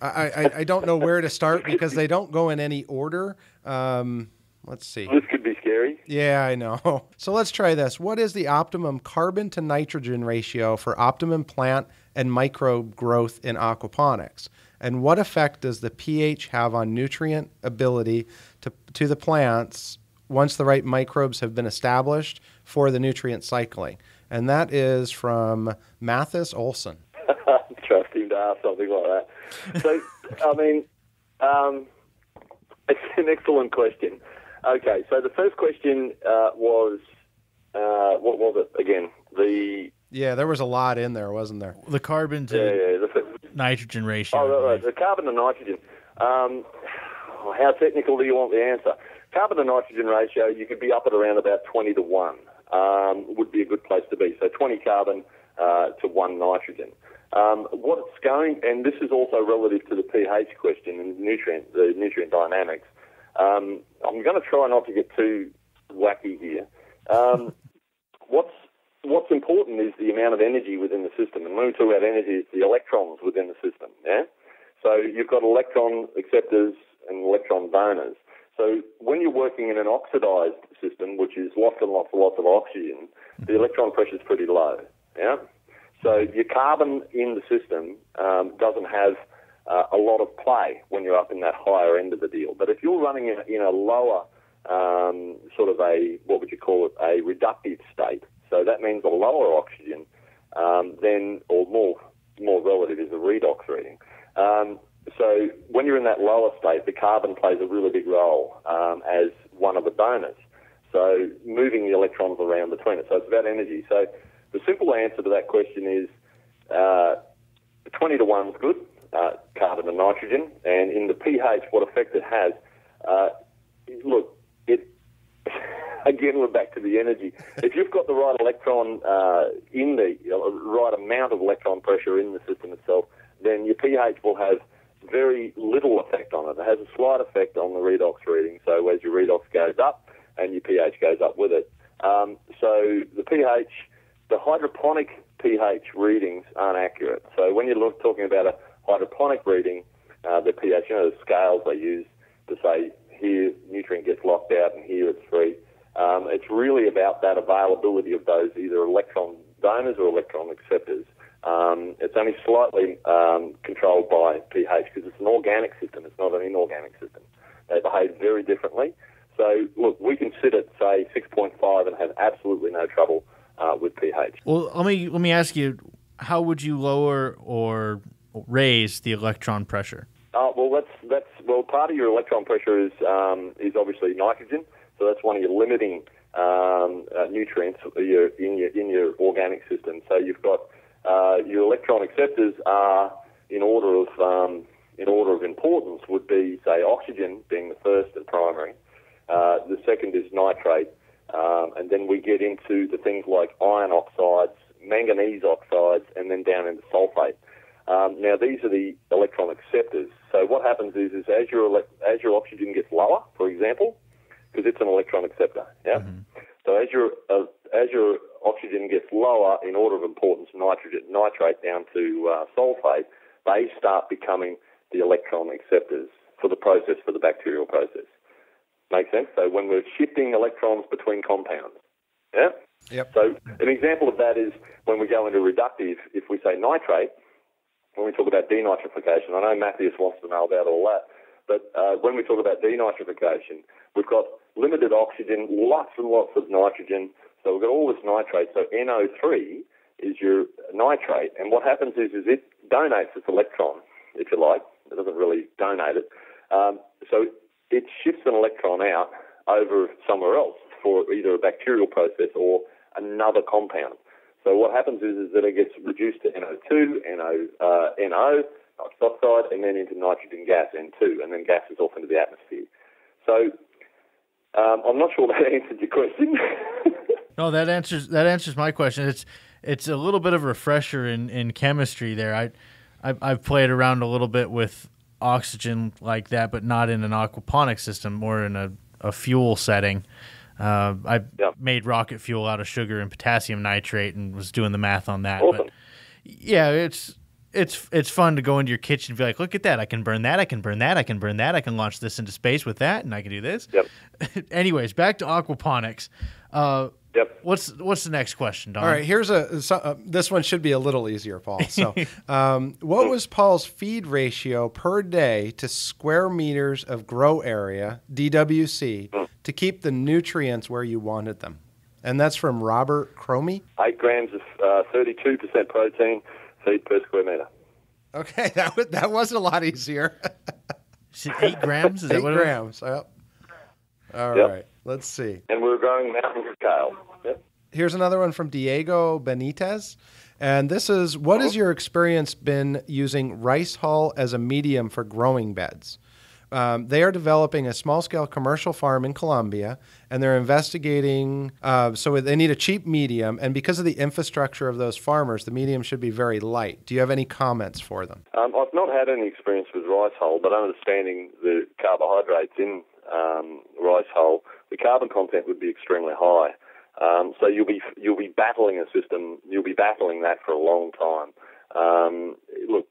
I don't know where to start because they don't go in any order. Let's see. This could be scary. Yeah, I know. So let's try this. What is the optimum carbon to nitrogen ratio for optimum plant and microbe growth in aquaponics? And what effect does the pH have on nutrient ability to the plants once the right microbes have been established for the nutrient cycling? And that is from Mathis Olson. Trust him to ask something like that. So, I mean, it's an excellent question. Okay, so the first question was, what was it again? Yeah, there was a lot in there, wasn't there? The carbon to nitrogen ratio. Oh, right. The carbon to nitrogen. How technical do you want the answer? Carbon to nitrogen ratio, you could be up at around about 20 to 1 would be a good place to be. So 20 carbon to 1 nitrogen. What it's going, and this is also relative to the pH question and the nutrient dynamics. I'm going to try not to get too wacky here. What's important is the amount of energy within the system. And when we talk about energy, it's the electrons within the system. Yeah. So you've got electron acceptors and electron donors. So when you're working in an oxidized system, which is lots and lots and lots of oxygen, the electron pressure is pretty low. Yeah. So your carbon in the system doesn't have a lot of play when you're up in that higher end of the deal. But if you're running in a lower sort of what would you call it, a reductive state, so that means a lower oxygen, or more relative is a redox reading. So when you're in that lower state, the carbon plays a really big role as one of the donors. So moving the electrons around between it. So it's about energy. So the simple answer to that question is 20 to 1 is good, carbon and nitrogen. And in the pH, what effect it has, look, again, we're back to the energy. If you've got the right electron in the right amount of electron pressure in the system itself, then your pH will have very little effect on it. It has a slight effect on the redox reading. So as your redox goes up, and your pH goes up with it. So the pH, the hydroponic pH readings aren't accurate. So when you're talking about a hydroponic reading, the pH, the scales they use to say here nutrient gets locked out and here it's free. It's really about that availability of those either electron donors or electron acceptors. It's only slightly controlled by pH because it's an organic system. It's not an inorganic system. They behave very differently. So, look, we can sit at, say, 6.5 and have absolutely no trouble with pH. Well, let me ask you, how would you lower or raise the electron pressure? Well, part of your electron pressure is obviously nitrogen. So that's one of your limiting nutrients in your organic system. So you've got your electron acceptors are in order of importance would be, say, oxygen being the first and primary. The second is nitrate, and then we get into the things like iron oxides, manganese oxides, and then down into sulfate. Now these are the electron acceptors. So what happens is as your oxygen gets lower, for example, because it's an electron acceptor, yeah. Mm-hmm. So as your oxygen gets lower in order of importance, nitrate down to sulfate, they start becoming the electron acceptors for the bacterial process. Make sense? So when we're shifting electrons between compounds, yeah? Yep. So an example of that is when we go into reductive, if we say nitrate, when we talk about denitrification, I know Matthias wants to know about all that, but when we talk about denitrification, we've got limited oxygen, lots and lots of nitrogen, so we've got all this nitrate. So NO3 is your nitrate, and what happens is it donates its electron, if you like. It doesn't really donate it. So it shifts an electron out over somewhere else for either a bacterial process or another compound. So what happens is that it gets reduced to NO2, NO, nitrous oxide, and then into nitrogen gas, N2, and then gases off into the atmosphere. So I'm not sure that answered your question. No, that answers my question. It's a little bit of a refresher in chemistry there. I've played around a little bit with oxygen like that, but not in an aquaponics system, more in a fuel setting. I made rocket fuel out of sugar and potassium nitrate and was doing the math on that. Awesome. But yeah, it's fun to go into your kitchen and be like, look at that, I can burn that, I can burn that, I can burn that, I can launch this into space with that, and I can do this. Yep. Anyways, back to aquaponics. Yep. What's the next question, Don? All right, here's this one should be a little easier, Paul. So, what was Paul's feed ratio per day to square meters of grow area, DWC, to keep the nutrients where you wanted them? And that's from Robert Cromie. 8 grams of 32% protein feed per square meter. Okay, that was a lot easier. 8 grams? Is that 8 what grams, yep. All right, let's see. And we're growing mountains of kale. Yep. Here's another one from Diego Benitez. And this is, what has your experience been using rice hull as a medium for growing beds? They are developing a small-scale commercial farm in Colombia, and they're investigating, so they need a cheap medium, and because of the infrastructure of those farmers, the medium should be very light. Do you have any comments for them? I've not had any experience with rice hull, but understanding the carbohydrates in rice hull, the carbon content would be extremely high. So you'll be battling a system. You'll be battling that for a long time. Look,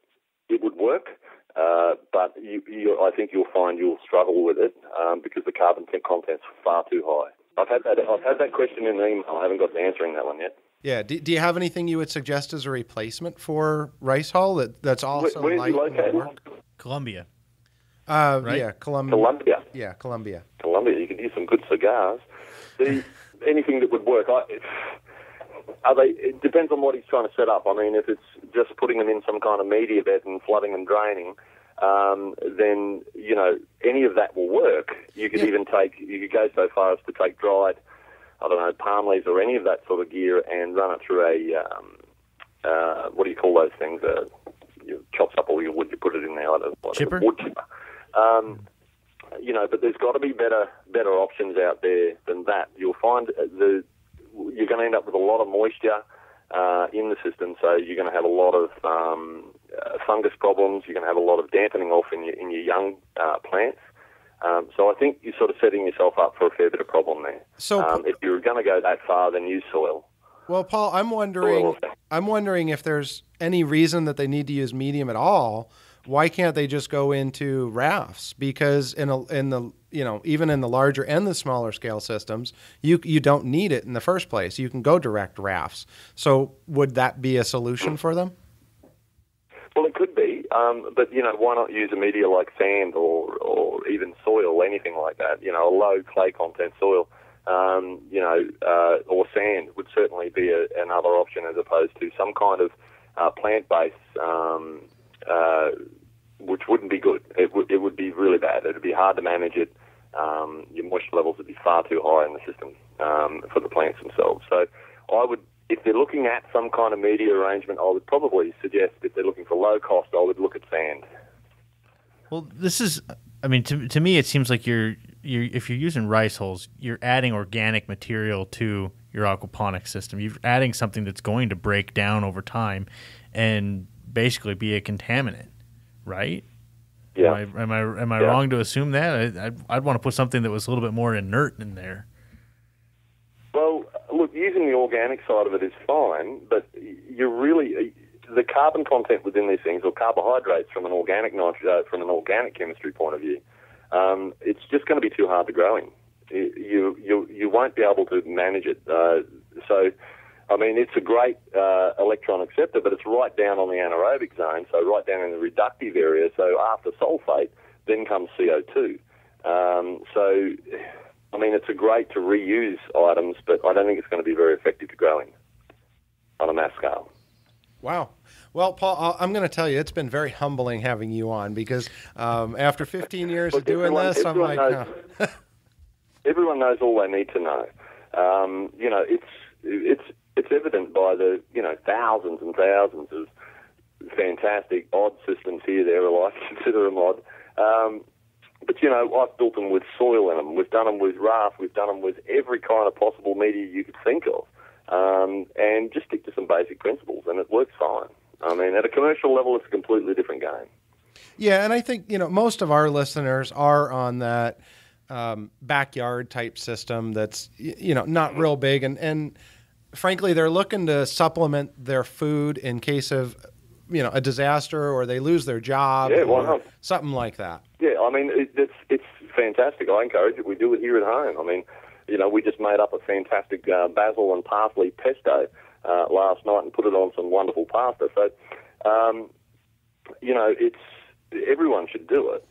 it would work, but I think you'll find you'll struggle with it because the carbon content's far too high. I've had that question in an email. I haven't got to answering that one yet. Yeah. Do you have anything you would suggest as a replacement for rice hull that's also Where's light? it located? Colombia. Right? Yeah, Colombia. Colombia. Yeah, Colombia. Colombia. You could use some good cigars. Anything that would work. It depends on what he's trying to set up. I mean, if it's just putting them in some kind of media bed and flooding and draining, then, any of that will work. You could even you could go so far as to take dried, palm leaves or any of that sort of gear and run it through a, what do you call those things? You chops up all your wood, you put it in there. Chipper? Wood chipper. But there's got to be better options out there than that. You'll find you're going to end up with a lot of moisture in the system, so you're going to have a lot of fungus problems. You're going to have a lot of dampening off in your young plants. So I think you're sort of setting yourself up for a fair bit of problem there. So if you're going to go that far, then use soil. Well, Paul, I'm wondering if there's any reason that they need to use medium at all. Why can't they just go into rafts? Because even in the larger and the smaller scale systems, you don't need it in the first place. You can go direct rafts. So would that be a solution for them? Well, it could be, but why not use a media like sand or even soil, anything like that? A low clay content soil, or sand would certainly be another option as opposed to some kind of plant-based. Which wouldn't be good. It would be really bad. It would be hard to manage it. Your moisture levels would be far too high in the system for the plants themselves. So I would, if they're looking at some kind of media arrangement, I would probably suggest if they're looking for low cost, I would look at sand. Well, this is, to me, it seems like if you're using rice hulls, you're adding organic material to your aquaponics system. You're adding something that's going to break down over time and basically be a contaminant. Right? Yeah. Am I wrong to assume that? I'd want to put something that was a little bit more inert in there. Well, look, using the organic side of it is fine, but the carbon content within these things, or carbohydrates from an organic chemistry point of view, it's just going to be too hard to grow in. You won't be able to manage it. It's a great electron acceptor, but it's right down on the anaerobic zone, so right down in the reductive area. So after sulfate, then comes CO2. It's a great to reuse items, but I don't think it's going to be very effective to grow in on a mass scale. Wow. Well, Paul, I'm going to tell you, it's been very humbling having you on because after 15 years of doing this, I'm like... Everyone knows all they need to know. It's evident by the thousands and thousands of fantastic odd systems here. There, I consider them odd. But I've built them with soil in them. We've done them with raft. We've done them with every kind of possible media you could think of, and just stick to some basic principles, and it works fine. At a commercial level, it's a completely different game. Yeah, and I think most of our listeners are on that backyard type system that's not real big, and frankly, they're looking to supplement their food in case of, a disaster or they lose their job or something like that. Yeah, it's fantastic. I encourage it. We do it here at home. We just made up a fantastic basil and parsley pesto last night and put it on some wonderful pasta. So, everyone should do it.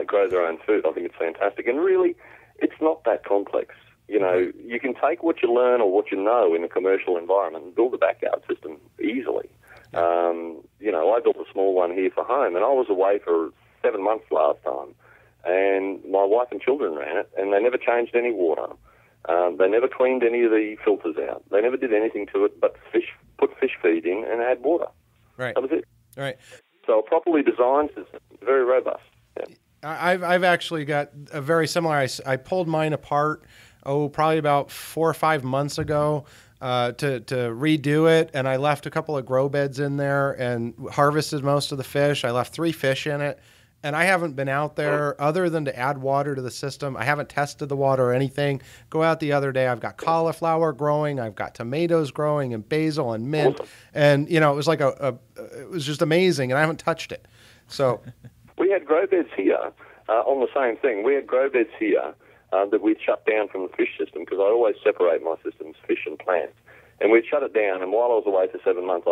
Grow their own food. I think it's fantastic. And really, it's not that complex. You can take what you learn or what you know in a commercial environment and build a backyard system easily. I built a small one here for home, and I was away for 7 months last time. And my wife and children ran it, and they never changed any water. They never cleaned any of the filters out. They never did anything to it but put fish feed in and add water. Right. That was it. Right. So a properly designed system, very robust. Yeah. I've actually got a very similar. I pulled mine apart, probably about 4 or 5 months ago to redo it, and I left a couple of grow beds in there and harvested most of the fish. I left 3 fish in it. And I haven't been out there other than to add water to the system. I haven't tested the water or anything. Go out the other day. I've got cauliflower growing. I've got tomatoes growing and basil and mint. And, it was like it was just amazing. And I haven't touched it. So we had grow beds here on the same thing. We had grow beds here that we'd shut down from the fish system because I always separate my systems, fish and plants. And we'd shut it down. And while I was away for 7 months,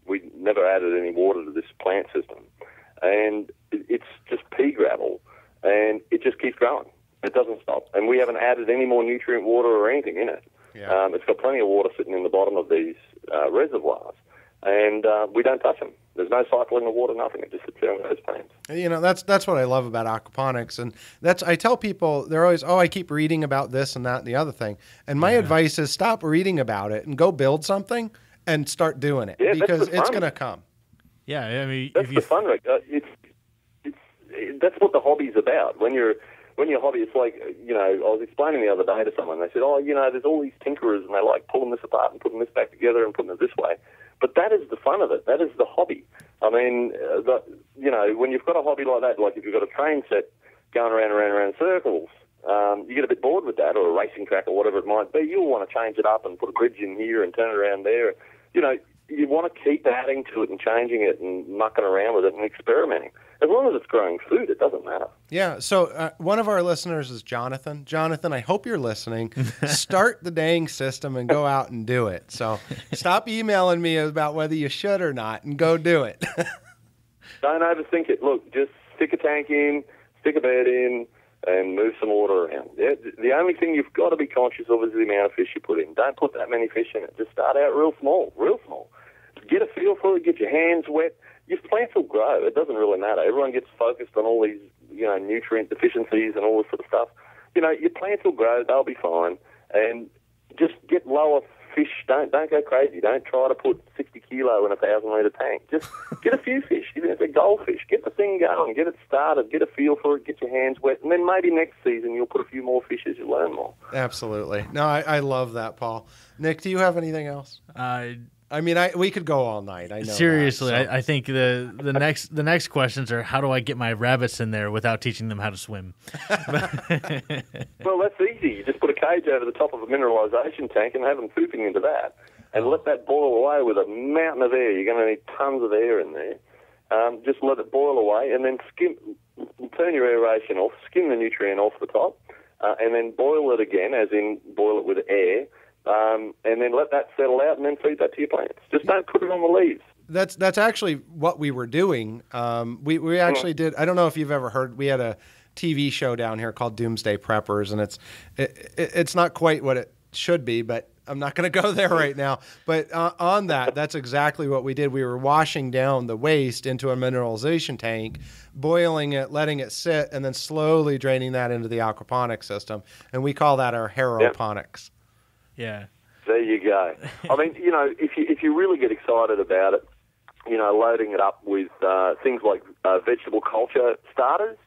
we never added any water to this plant system. And it's just pea gravel, and it just keeps growing. It doesn't stop. And we haven't added any more nutrient water or anything in it. Yeah. It's got plenty of water sitting in the bottom of these reservoirs, and we don't touch them. There's no cycling of water, nothing. It just sits there in those plants. That's what I love about aquaponics. And I tell people, they're always, I keep reading about this and that and the other thing. And my advice is stop reading about it and go build something and start doing it because it's going to come. Yeah, I mean, that's the fun, Rick. That's what the hobby's about. When you're hobby, it's like, I was explaining the other day to someone. They said, there's all these tinkerers and they like pulling this apart and putting this back together and putting it this way. But that is the fun of it. That is the hobby. I mean, when you've got a hobby like that, like if you've got a train set going around circles, you get a bit bored with that, or a racing track or whatever it might be. You'll want to change it up and put a bridge in here and turn it around there. You want to keep adding to it and changing it and mucking around with it and experimenting. As long as it's growing food, it doesn't matter. Yeah, so one of our listeners is Jonathan. Jonathan, I hope you're listening. Start the dang system and go out and do it. So stop emailing me about whether you should or not and go do it. Don't overthink it. Look, just stick a tank in, stick a bed in, and move some water around. The only thing you've got to be conscious of is the amount of fish you put in. Don't put that many fish in it. Just start out real small. Get a feel for it, get your hands wet. Your plants will grow. It doesn't really matter. Everyone gets focused on all these, nutrient deficiencies and all this sort of stuff. Your plants will grow. They'll be fine. And just get lower fish. Don't go crazy. Don't try to put 60 kilo in a 1,000-litre tank. Just get a few fish. Even if they're goldfish, get the thing going. Get it started. Get a feel for it. Get your hands wet. And then maybe next season you'll put a few more fish as you learn more. Absolutely. No, I love that, Paul. Nick, do you have anything else? We could go all night. I know. Seriously, that, so. I think the next questions are, how do I get my rabbits in there without teaching them how to swim? Well, that's easy. You just put a cage over the top of a mineralisation tank and have them pooping into that, and let that boil away with a mountain of air. You're going to need tons of air in there. Just let it boil away, and then turn your aeration off, skim the nutrient off the top, and then boil it again, as in boil it with air. And then let that settle out and then feed that to your plants. Just don't put it on the leaves. That's actually what we were doing. We actually did. I don't know if you've ever heard. We had a TV show down here called Doomsday Preppers, and it's not quite what it should be, but I'm not going to go there right now. But on that's exactly what we did. We were washing down the waste into a mineralization tank, boiling it, letting it sit, and then slowly draining that into the aquaponics system. And we call that our aeroponics. Yeah. There you go. I mean, if you really get excited about it, loading it up with things like vegetable culture starters,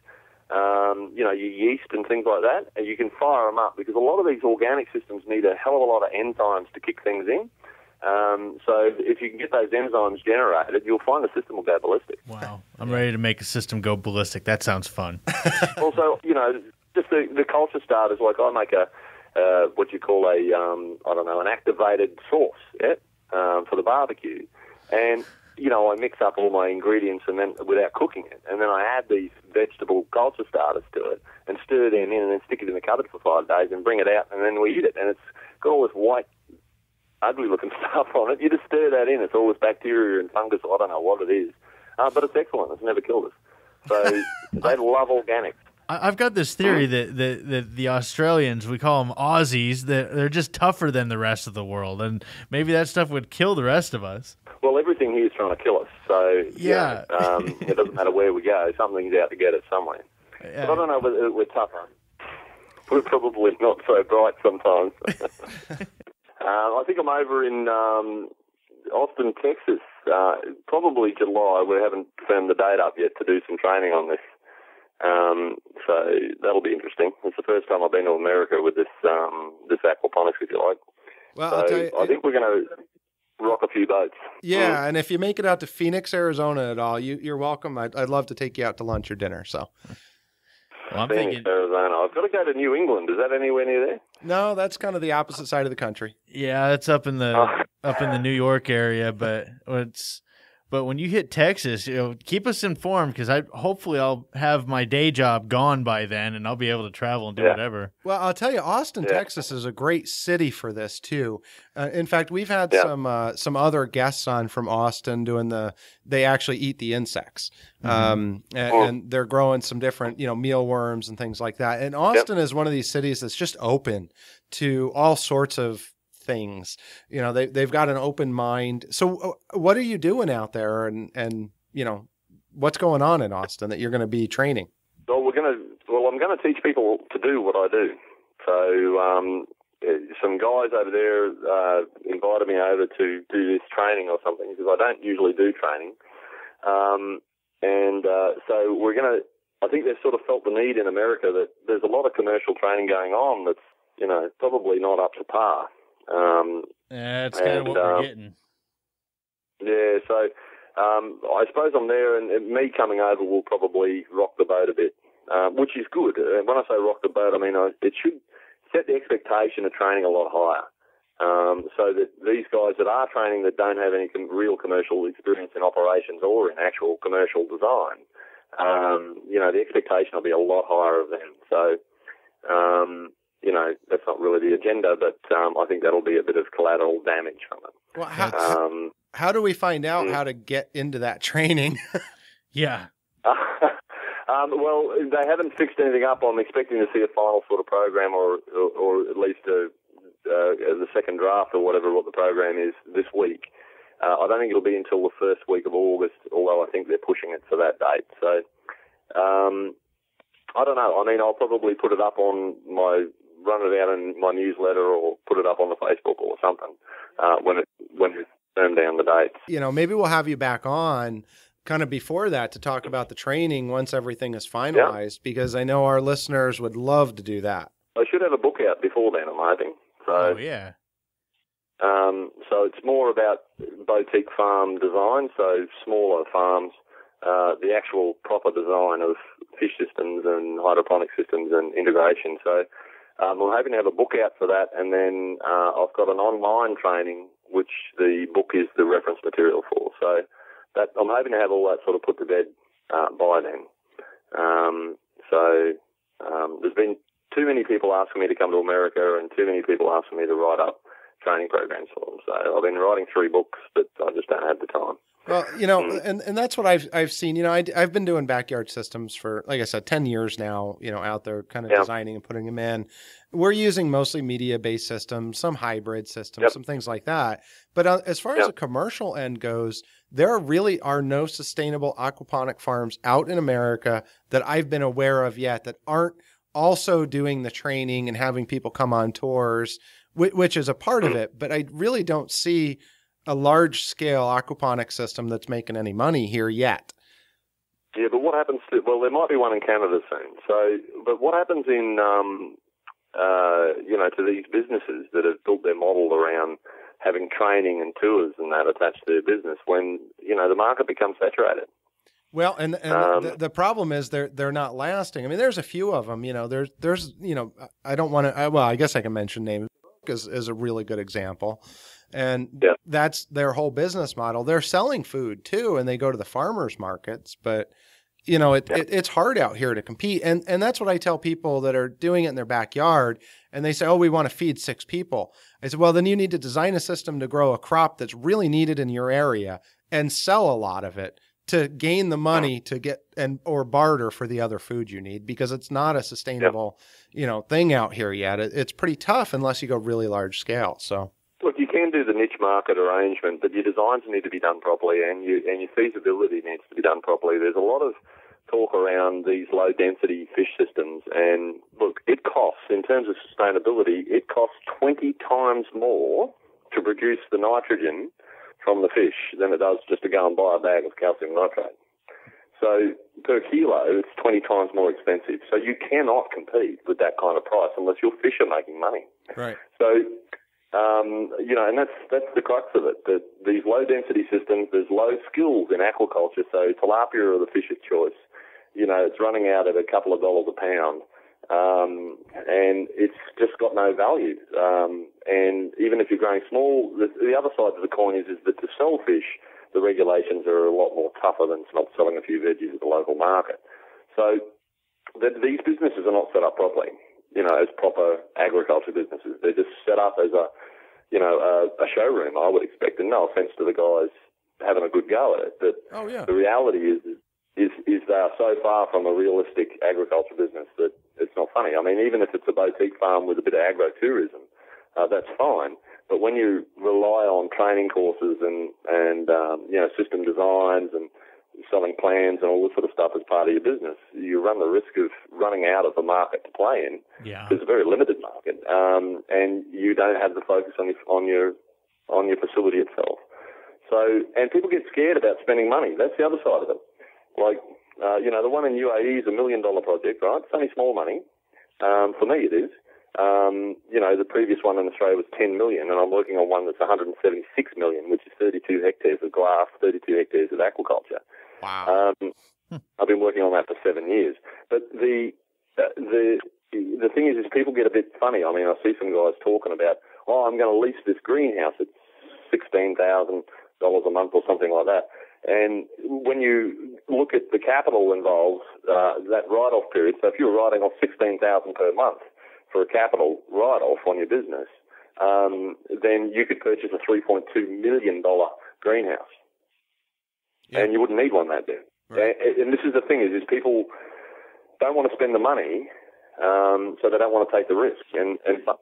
your yeast and things like that, and you can fire them up because a lot of these organic systems need a hell of a lot of enzymes to kick things in. So if you can get those enzymes generated, you'll find the system will go ballistic. Wow. I'm ready to make a system go ballistic. That sounds fun. Also, just the culture starters, like I make what you call an activated sauce, for the barbecue. And I mix up all my ingredients and then without cooking it, and then I add these vegetable culture starters to it and stir them in and then stick it in the cupboard for 5 days and bring it out and then we eat it. And it's got all this white, ugly-looking stuff on it. You just stir that in. It's all this bacteria and fungus. I don't know what it is. But it's excellent. It's never killed us. So they love organics. I've got this theory that the Australians, we call them Aussies, that they're just tougher than the rest of the world, and maybe that stuff would kill the rest of us. Well, everything here is trying to kill us, so yeah, it doesn't matter where we go. Something's out to get us somewhere. Yeah. But I don't know whether we're tougher. We're probably not so bright sometimes. I think I'm over in Austin, Texas, probably July. We haven't firmed the date up yet to do some training on this. So that'll be interesting. It's the first time I've been to America with this aquaponics, if you like. Well, so I'll tell you, I think we're going to rock a few boats. Yeah, and if you make it out to Phoenix, Arizona at all, you're welcome. I'd love to take you out to lunch or dinner. So, well, I'm Phoenix, thinking Arizona. I've got to go to New England. Is that anywhere near there? No, that's kind of the opposite side of the country. yeah, it's up in the New York area, but when you hit Texas, keep us informed because hopefully I'll have my day job gone by then and I'll be able to travel and do whatever. Well, I'll tell you, Austin, Texas is a great city for this too. In fact, we've had some other guests on from Austin they actually eat the insects, and they're growing some different mealworms and things like that. And Austin is one of these cities that's just open to all sorts of things. They've got an open mind. So what are you doing out there and what's going on in Austin that you're going to be training? Well, I'm going to teach people to do what I do. So some guys over there invited me over to do this training or something because I don't usually do training. So we're going to, I think they've sort of felt the need in America that there's a lot of commercial training going on that's, probably not up to par. That's kind of what we're getting. Yeah, so I suppose I'm there, and me coming over will probably rock the boat a bit, which is good. And when I say rock the boat, I mean it should set the expectation of training a lot higher, so that these guys that are training that don't have any real commercial experience in operations or in actual commercial design, the expectation will be a lot higher of them. So, that's not really the agenda, but I think that'll be a bit of collateral damage from it. Well, how do we find out how to get into that training? Yeah. Well, they haven't fixed anything up. I'm expecting to see a final sort of program or at least the second draft or what the program is this week. I don't think it'll be until the first week of August, although I think they're pushing it for that date. So, I don't know. I mean, I'll probably put it up on run it out in my newsletter or put it up on the Facebook or something when we turn down the dates. Maybe we'll have you back on kind of before that to talk about the training once everything is finalized, because I know our listeners would love to do that. I should have a book out before then, I'm hoping. So, yeah. So it's more about boutique farm design, so smaller farms, the actual proper design of fish systems and hydroponic systems and integration. So I'm hoping to have a book out for that, and then I've got an online training, which the book is the reference material for. So that I'm hoping to have all that sort of put to bed by then. There's been too many people asking me to come to America and too many people asking me to write up training programs for them. So I've been writing 3 books, but I just don't have the time. Well, and that's what I've seen. I've been doing backyard systems for, like I said, 10 years now, out there kind of designing and putting them in. We're using mostly media-based systems, some hybrid systems, some things like that. But as far as the commercial end goes, there really are no sustainable aquaponic farms out in America that I've been aware of yet that aren't also doing the training and having people come on tours, which is a part of it. But I really don't see a large-scale aquaponic system that's making any money here yet. Yeah, but what happens there might be one in Canada soon. So, but what happens in, to these businesses that have built their model around having training and tours and that attached to their business when, the market becomes saturated? Well, and the problem is they're not lasting. I mean, there's a few of them, there's I don't want to, I guess I can mention names, is a really good example. And that's their whole business model. They're selling food too, and they go to the farmers markets, but it's hard out here to compete. And that's what I tell people that are doing it in their backyard, and they say, oh, we want to feed 6 people. I said, well, then you need to design a system to grow a crop that's really needed in your area and sell a lot of it to gain the money to get or barter for the other food you need, because it's not a sustainable, thing out here yet. It's pretty tough unless you go really large scale. So look, you can do the niche market arrangement, but your designs need to be done properly, and your feasibility needs to be done properly. There's a lot of talk around these low density fish systems, and look, it costs, in terms of sustainability, it costs 20 times more to produce the nitrogen from the fish than it does just to go and buy a bag of calcium nitrate. So per kilo, it's 20 times more expensive. So you cannot compete with that kind of price unless your fish are making money. Right. So, and that's the crux of it, that these low density systems, there's low skills in aquaculture. So tilapia are the fish of choice. It's running out at a couple of dollars a pound. And it's just got no value. And even if you're growing small, the other side of the coin is that to sell fish, the regulations are a lot more tougher than not selling a few veggies at the local market. So these businesses are not set up properly, as proper agriculture businesses. They're just set up as a showroom, I would expect. And no offense to the guys having a good go at it, but the reality is they are so far from a realistic agriculture business that it's not funny. I mean, even if it's a boutique farm with a bit of agro-tourism, that's fine. But when you rely on training courses and system designs and selling plans and all this sort of stuff as part of your business, you run the risk of running out of the market to play in. Yeah. It's a very limited market, and you don't have the focus on your facility itself. So, and people get scared about spending money. That's the other side of it. Like, the one in UAE is $1 million project, right? It's only small money. For me, it is. The previous one in Australia was 10 million, and I'm working on one that's 176 million, which is 32 hectares of glass, 32 hectares of aquaculture. Wow. I've been working on that for 7 years. But the thing is people get a bit funny. I mean, I see some guys talking about, I'm going to lease this greenhouse at $16,000 a month or something like that. And when you look at the capital involved, that write-off period, so if you're writing off $16,000 per month for a capital write-off on your business, then you could purchase a $3.2 million greenhouse. Yeah. And you wouldn't need one that big. Right. And this is the thing, is people don't want to spend the money, so they don't want to take the risk. And the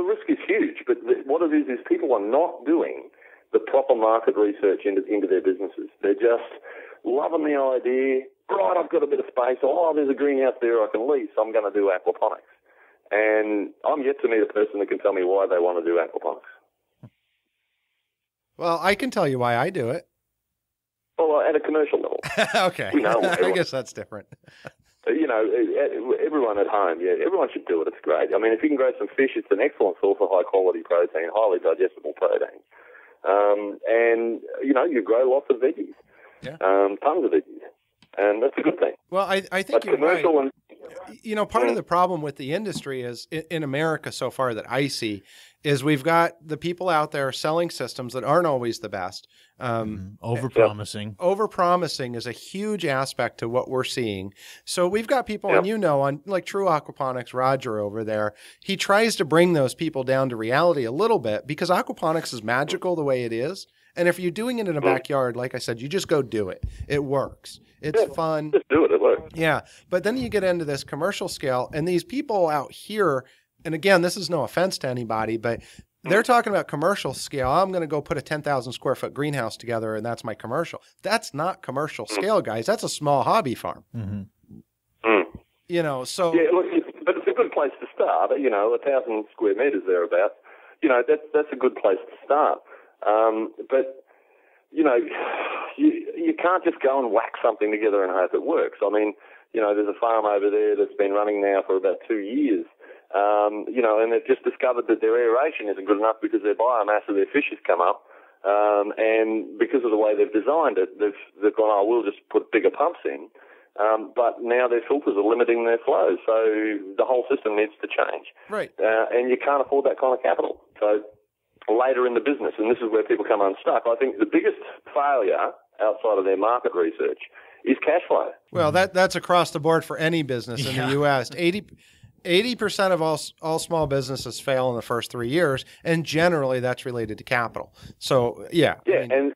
risk is huge, but what it is people are not doing the proper market research into their businesses. They're just loving the idea. Right, I've got a bit of space. There's a greenhouse there I can lease. I'm going to do aquaponics. And I'm yet to meet a person that can tell me why they want to do aquaponics. Well, I can tell you why I do it. Well, at a commercial level. Okay. I guess that's different. Everyone at home, everyone should do it. It's great. I mean, if you can grow some fish, it's an excellent source of high-quality protein, highly digestible protein. And you grow lots of veggies, tons of veggies, and that's a good thing. Well, I think you're right. Part of the problem with the industry is in America so far that I see is we've got the people out there selling systems that aren't always the best. Overpromising. Overpromising is a huge aspect to what we're seeing. So we've got people, and on like True Aquaponics, Roger over there, he tries to bring those people down to reality a little bit because aquaponics is magical the way it is. And if you're doing it in a backyard, like I said, you just go do it. It works. It's fun. Just do it. It works. Yeah. But then you get into this commercial scale, and these people out here, and again, this is no offense to anybody, but they're talking about commercial scale. I'm going to go put a 10,000 square foot greenhouse together, and that's my commercial. That's not commercial scale, guys. That's a small hobby farm. Mm-hmm. So. Yeah, look, but it's a good place to start. 1,000 square meters thereabouts. That's a good place to start. But you can't just go and whack something together and hope it works. I mean, there's a farm over there that's been running now for about 2 years. And they've just discovered that their aeration isn't good enough because their biomass of their fish has come up. And because of the way they've designed it, they've gone, we'll just put bigger pumps in. But now their filters are limiting their flow. So the whole system needs to change. Right. And you can't afford that kind of capital. So later in the business, and this is where people come unstuck. I think the biggest failure outside of their market research is cash flow. Well, that's across the board for any business in the U.S. 80% of all small businesses fail in the first 3 years, and generally that's related to capital. So, yeah. Yeah, and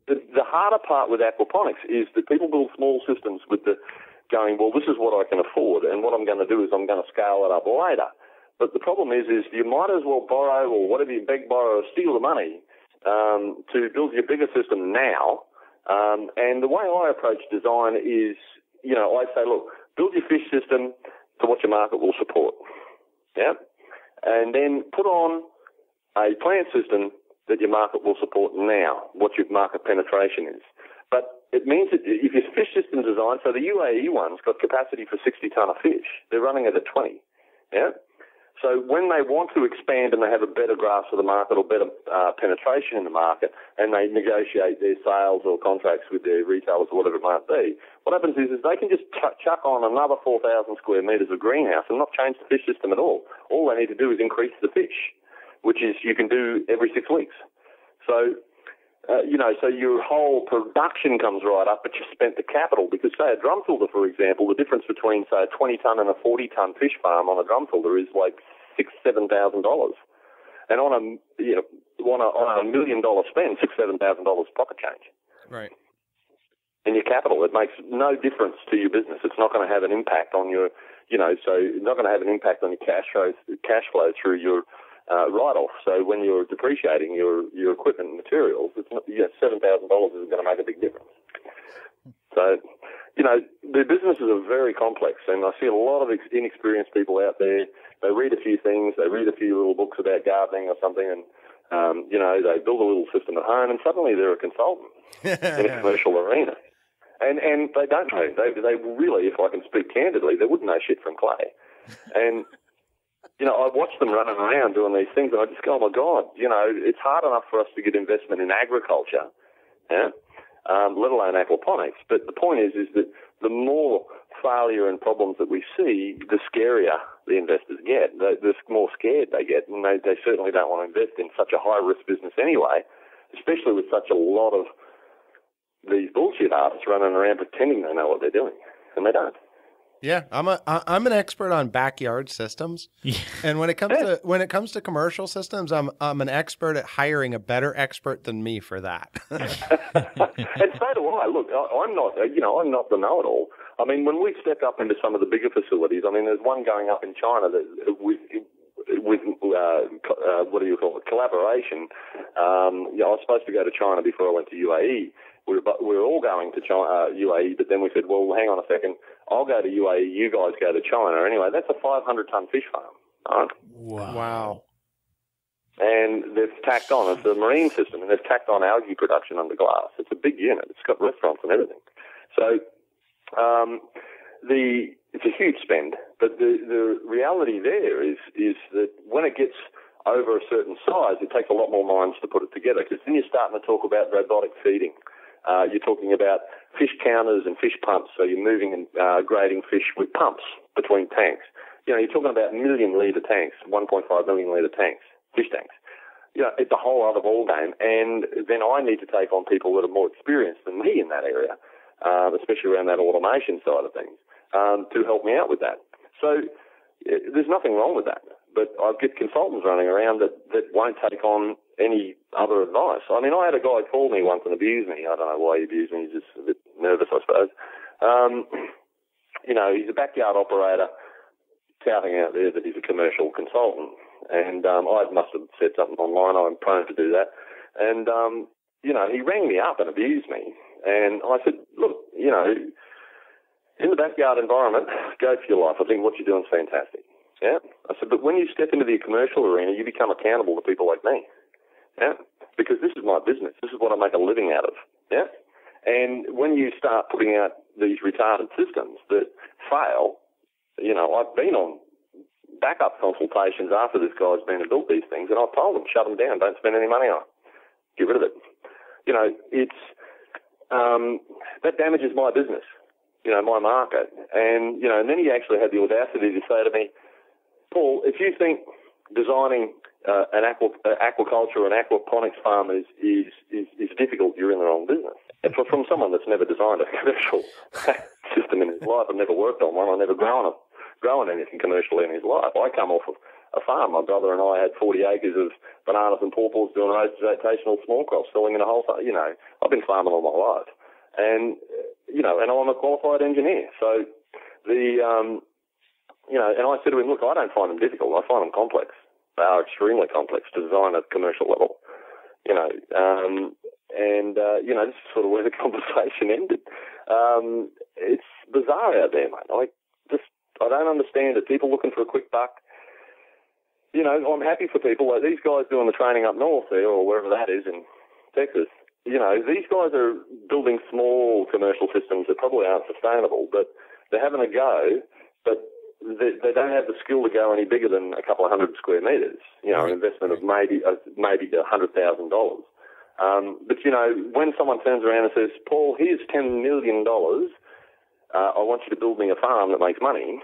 the harder part with aquaponics is that people build small systems with the going, well, this is what I can afford, and what I'm going to do is I'm going to scale it up later. But the problem is you might as well borrow or whatever you beg, borrow, or steal the money to build your bigger system now. And the way I approach design is, I say, look, build your fish system to what your market will support. Yeah. And then put on a plant system that your market will support now, what your market penetration is. But it means that if your fish system design, so the UAE one's got capacity for 60 tonne of fish. They're running it at 20. Yeah. So when they want to expand and they have a better grasp of the market or better penetration in the market, and they negotiate their sales or contracts with their retailers or whatever it might be, what happens is they can just chuck on another 4,000 square metres of greenhouse and not change the fish system at all. All they need to do is increase the fish, which is you can do every 6 weeks. So, so your whole production comes right up, but you spent the capital because, say, a drum filter, for example, the difference between, say, a 20-tonne and a 40-tonne fish farm on a drum filter is like $6,000-7,000. And on a $1 million spend, $6,000-7,000 pocket change. Right. In your capital, it makes no difference to your business. It's not going to have an impact on your, so it's not going to have an impact on your cash flow through your write-off. So when you're depreciating your equipment and materials, it's not, $7,000 is going to make a big difference. So, the businesses are very complex, and I see a lot of inexperienced people out there. They read a few things, they read a few little books about gardening or something, and, they build a little system at home, and suddenly they're a consultant in a commercial arena. And they don't know. They really, if I can speak candidly, they wouldn't know shit from clay. And I watch them running around doing these things, and I just go, oh, my God, it's hard enough for us to get investment in agriculture, let alone aquaponics. But the point is that the more failure and problems that we see, the scarier the investors get, the more scared they get, and they certainly don't want to invest in such a high-risk business anyway, especially with such a lot of these bullshit artists running around pretending they know what they're doing, and they don't. Yeah, I'm an expert on backyard systems, and when it comes to commercial systems, I'm an expert at hiring a better expert than me for that. And so do I. Look, I'm not the know-it-all. I mean, when we step up into some of the bigger facilities, there's one going up in China that with collaboration. I was supposed to go to China before I went to UAE. We were all going to China, UAE, but then we said, well, hang on a second. I'll go to UAE, you guys go to China. Anyway, that's a 500-ton fish farm. Right? Wow. And they've tacked on, it's a marine system, and they've tacked on algae production under glass. It's a big unit. It's got restaurants and everything. So it's a huge spend. But the reality there is that when it gets over a certain size, it takes a lot more minds to put it together, because then you're starting to talk about robotic feeding. You're talking about fish counters and fish pumps, so you're moving and grading fish with pumps between tanks. You're talking about million-litre tanks, 1.5 million-litre tanks, fish tanks. It's a whole other ballgame, and then I need to take on people that are more experienced than me in that area, especially around that automation side of things, to help me out with that. So there's nothing wrong with that. But I get consultants running around that won't take on any other advice. I had a guy call me once and abuse me. I don't know why he abused me. He's just a bit nervous, I suppose. He's a backyard operator touting out there that he's a commercial consultant. And I must have said something online. I'm prone to do that. And, he rang me up and abused me. And I said, look, in the backyard environment, go for your life. I think what you're doing is fantastic. Yeah. I said, but when you step into the commercial arena, you become accountable to people like me. Yeah. Because this is my business. This is what I make a living out of. Yeah. And when you start putting out these retarded systems that fail, I've been on backup consultations after this guy's been and built these things, and I've told them, shut them down, don't spend any money on it. Get rid of it. It's that damages my business, my market. And then he actually had the audacity to say to me, Paul, if you think designing an aquaculture and aquaponics farm is difficult. You're in the wrong business. And from someone that's never designed a commercial system in his life and never worked on one, or never grown anything commercially in his life. I come off of a farm. My brother and I had 40 acres of bananas and pawpaws doing rotational small crops, selling in a wholesale. You know, I've been farming all my life, and you know, and I'm a qualified engineer. So you know, and I said to him, look, I don't find them difficult. I find them complex. They are extremely complex to design at commercial level. You know, you know, this is sort of where the conversation ended. It's bizarre out there, mate. I don't understand it. People looking for a quick buck. You know, I'm happy for people like these guys doing the training up north there, or wherever that is in Texas. You know, these guys are building small commercial systems that probably aren't sustainable, but they're having a go, but they don't have the skill to go any bigger than a couple of 100 square meters. You know, an investment of maybe $100,000. But you know, when someone turns around and says, "Paul, here's $10 million. I want you to build me a farm that makes money,"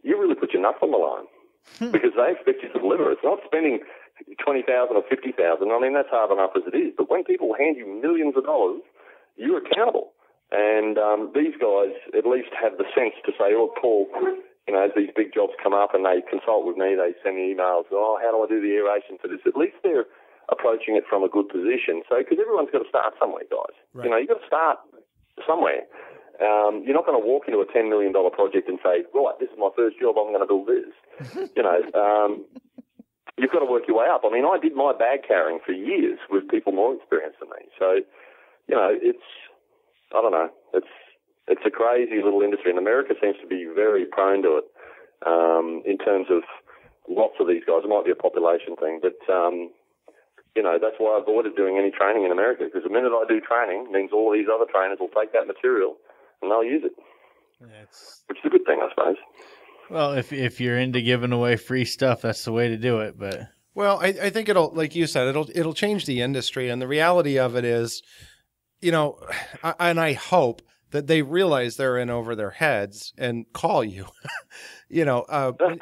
you really put your nuts on the line because they expect you to deliver. It's not spending $20,000 or $50,000. I mean, that's hard enough as it is. But when people hand you millions of dollars, you're accountable. And these guys at least have the sense to say, "Oh, Paul, you know, as these big jobs come up and they consult with me, they send me emails, oh, how do I do the aeration for this?" At least they're approaching it from a good position. So, because everyone's got to start somewhere, guys. Right. You know, you've got to start somewhere. You're not going to walk into a $10 million project and say, right, this is my first job, I'm going to build this. You know, you've got to work your way up. I mean, I did my bag carrying for years with people more experienced than me. So, you know, I don't know, it's a crazy little industry, and America seems to be very prone to it in terms of lots of these guys. It might be a population thing, but you know, that's why I avoided doing any training in America, because the minute I do training, it means all these other trainers will take that material and they'll use it, which is a good thing, I suppose. Well, if you're into giving away free stuff, that's the way to do it. But well, I think it'll, like you said, it'll change the industry, and the reality of it is, you know, and I hope that they realize they're in over their heads and call you. You know,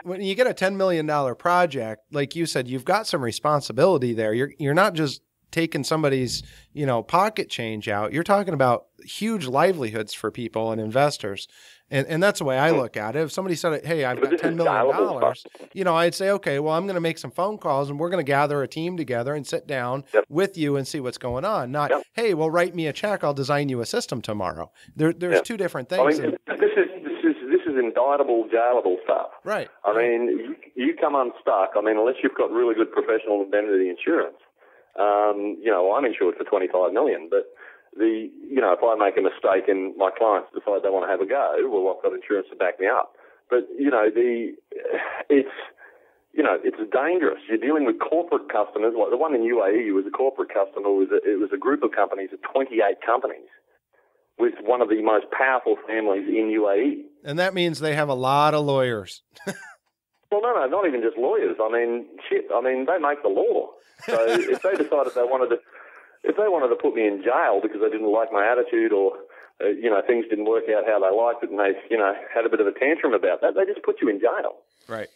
when you get a $10 million project, like you said, you've got some responsibility there. You're not just taking somebody's, you know, pocket change out. You're talking about huge livelihoods for people and investors. And that's the way I look at it. If somebody said, "Hey, I've got $10 million," you know, I'd say, okay, well, I'm going to make some phone calls and we're going to gather a team together and sit down with you and see what's going on. Not, "Hey, well, write me a check. I'll design you a system tomorrow." There's two different things. I mean, this is indictable, jailable stuff. Right. I mean, you come unstuck. I mean, unless you've got really good professional indemnity insurance. You know, I'm insured for $25 million, but you know, if I make a mistake and my clients decide they want to have a go, well, I've got insurance to back me up. But, you know, it's dangerous. You're dealing with corporate customers. Like the one in UAE was a corporate customer. It was a group of companies of 28 companies with one of the most powerful families in UAE. And that means they have a lot of lawyers. Well, no, not even just lawyers. I mean, shit. I mean, they make the law. So if they decided they wanted to put me in jail because they didn't like my attitude, or you know, things didn't work out how they liked it, and they, you know, had a bit of a tantrum about that, they just put you in jail. Right.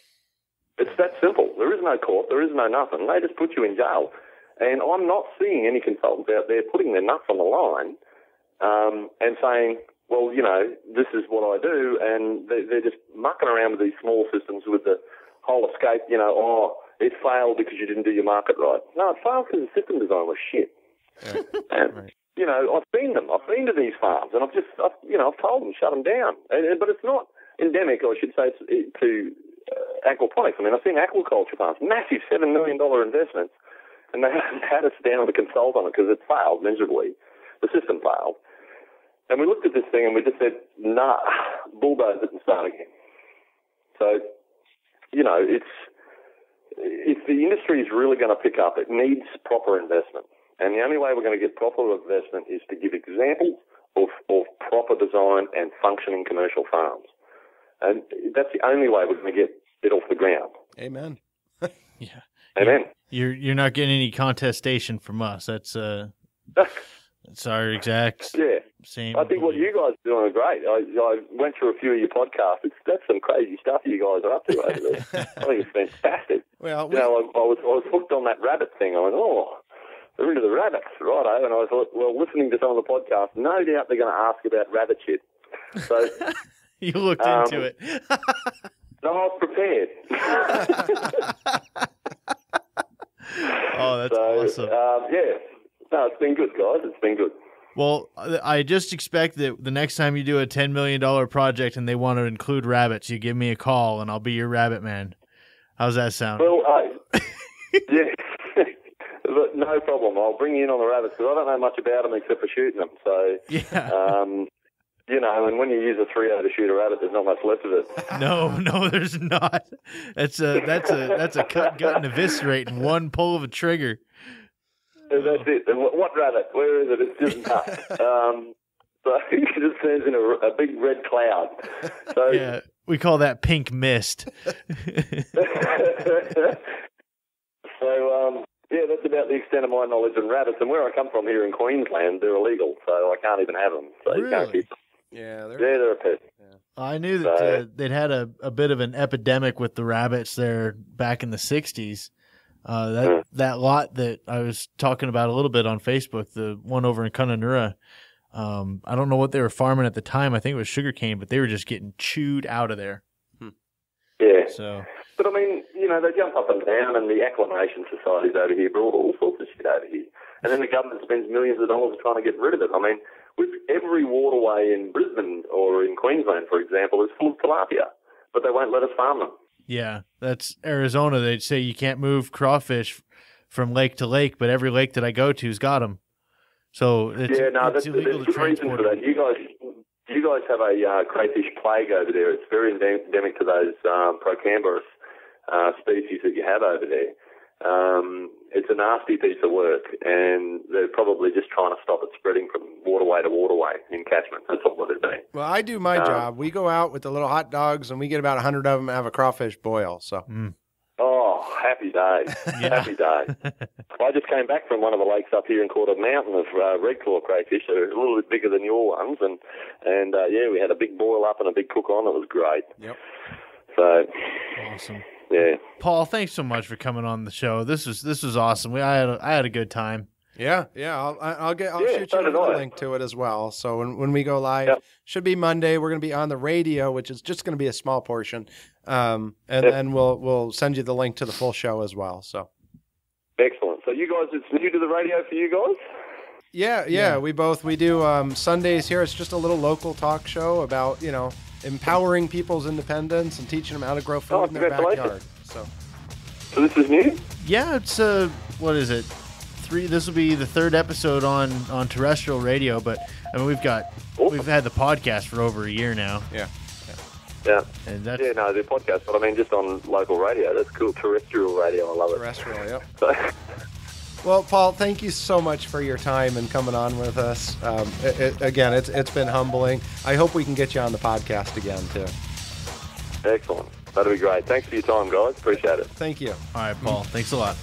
It's that simple. There is no court. There is no nothing. They just put you in jail. And I'm not seeing any consultants out there putting their nuts on the line and saying, well, you know, this is what I do, and they're just mucking around with these small systems with the whole escape, you know, oh, it failed because you didn't do your market right. No, it failed because the system design was shit. Right. And, you know, I've been to these farms, and I've told them, shut them down. But it's not endemic, or I should say, to aquaponics. I mean, I've seen aquaculture farms, massive $7 million investments, and they had us down to consult on it because it failed miserably. The system failed. And we looked at this thing and we just said, nah, bulldoze it and start again. So, you know, if the industry is really going to pick up, it needs proper investment. And the only way we're going to get proper investment is to give examples of proper design and functioning commercial farms. And that's the only way we're going to get it off the ground. Amen. Yeah. Amen. You're not getting any contestation from us. That's It's our exact same. I think what you guys are doing are great. I went through a few of your podcasts. That's some crazy stuff you guys are up to over there. I think it's fantastic. Well, I was hooked on that rabbit thing. I went, they're into the rabbits, righto. And I thought, well, listening to some of the podcasts, no doubt they're going to ask about rabbit shit. So you looked into it. No, I was prepared. Oh, that's awesome. No, it's been good, guys. It's been good. Well, I just expect that the next time you do a $10 million project and they want to include rabbits, you give me a call and I'll be your rabbit man. How's that sound? Well, yeah. But no problem. I'll bring you in on the rabbits because I don't know much about them except for shooting them. So, and when you use a .30 to shoot a rabbit, there's not much left of it. No, there's not. That's a cut, gut, and eviscerate in one pull of a trigger. That's it. And what rabbit? Where is it? It's just nuts. So it just turns into a big red cloud. So yeah, we call that pink mist. So that's about the extent of my knowledge on rabbits. And where I come from here in Queensland, they're illegal, so I can't even have them. So you can't keep them. Yeah, they're a pest. Yeah. I knew that they'd had a bit of an epidemic with the rabbits there back in the 60s. That lot that I was talking about a little bit on Facebook, the one over in Kununurra, I don't know what they were farming at the time. I think it was sugarcane, but they were just getting chewed out of there. Yeah. So, but I mean, they jump up and down, and the acclimation societies over here brought all sorts of shit over here. And then the government spends millions of dollars trying to get rid of it. I mean, with every waterway in Brisbane or in Queensland, for example, is full of tilapia, but they won't let us farm them. Yeah, that's Arizona. They'd say you can't move crawfish from lake to lake, but every lake that I go to's got them. So it's illegal to transport for that. You guys have a crayfish plague over there. It's very endemic to those Procambarus species that you have over there. It's a nasty piece of work, and they're probably just trying to stop it spreading from waterway to waterway in catchment. That's all what they're doing. Well, I do my job. We go out with the little hot dogs, and we get about 100 of them and have a crawfish boil. So. Oh, happy days. Happy days. I just came back from one of the lakes up here and caught a mountain of red claw crayfish. They're a little bit bigger than your ones, and we had a big boil up and a big cook on. It was great. Yep. So. Awesome. Yeah. Paul, thanks so much for coming on the show. This was awesome. I had a good time. Yeah. I'll shoot you a link to it as well. So when we go live, should be Monday. We're going to be on the radio, which is just going to be a small portion, and then we'll send you the link to the full show as well. So excellent. So you guys, it's new to the radio for you guys. Yeah. We do Sundays here. It's just a little local talk show about empowering people's independence and teaching them how to grow food in their backyard. So this is new? Yeah, it's what is it? 3. This will be the 3rd episode on terrestrial radio, but I mean we've had the podcast for over a year now. Yeah. And that's the podcast, but I mean just on local radio. That's cool. Terrestrial radio, I love it. Terrestrial, yep. Well, Paul, thank you so much for your time and coming on with us. Again, it's been humbling. I hope we can get you on the podcast again, too. Excellent. That'll be great. Thanks for your time, guys. Appreciate it. Thank you. all right, Paul. Thanks a lot.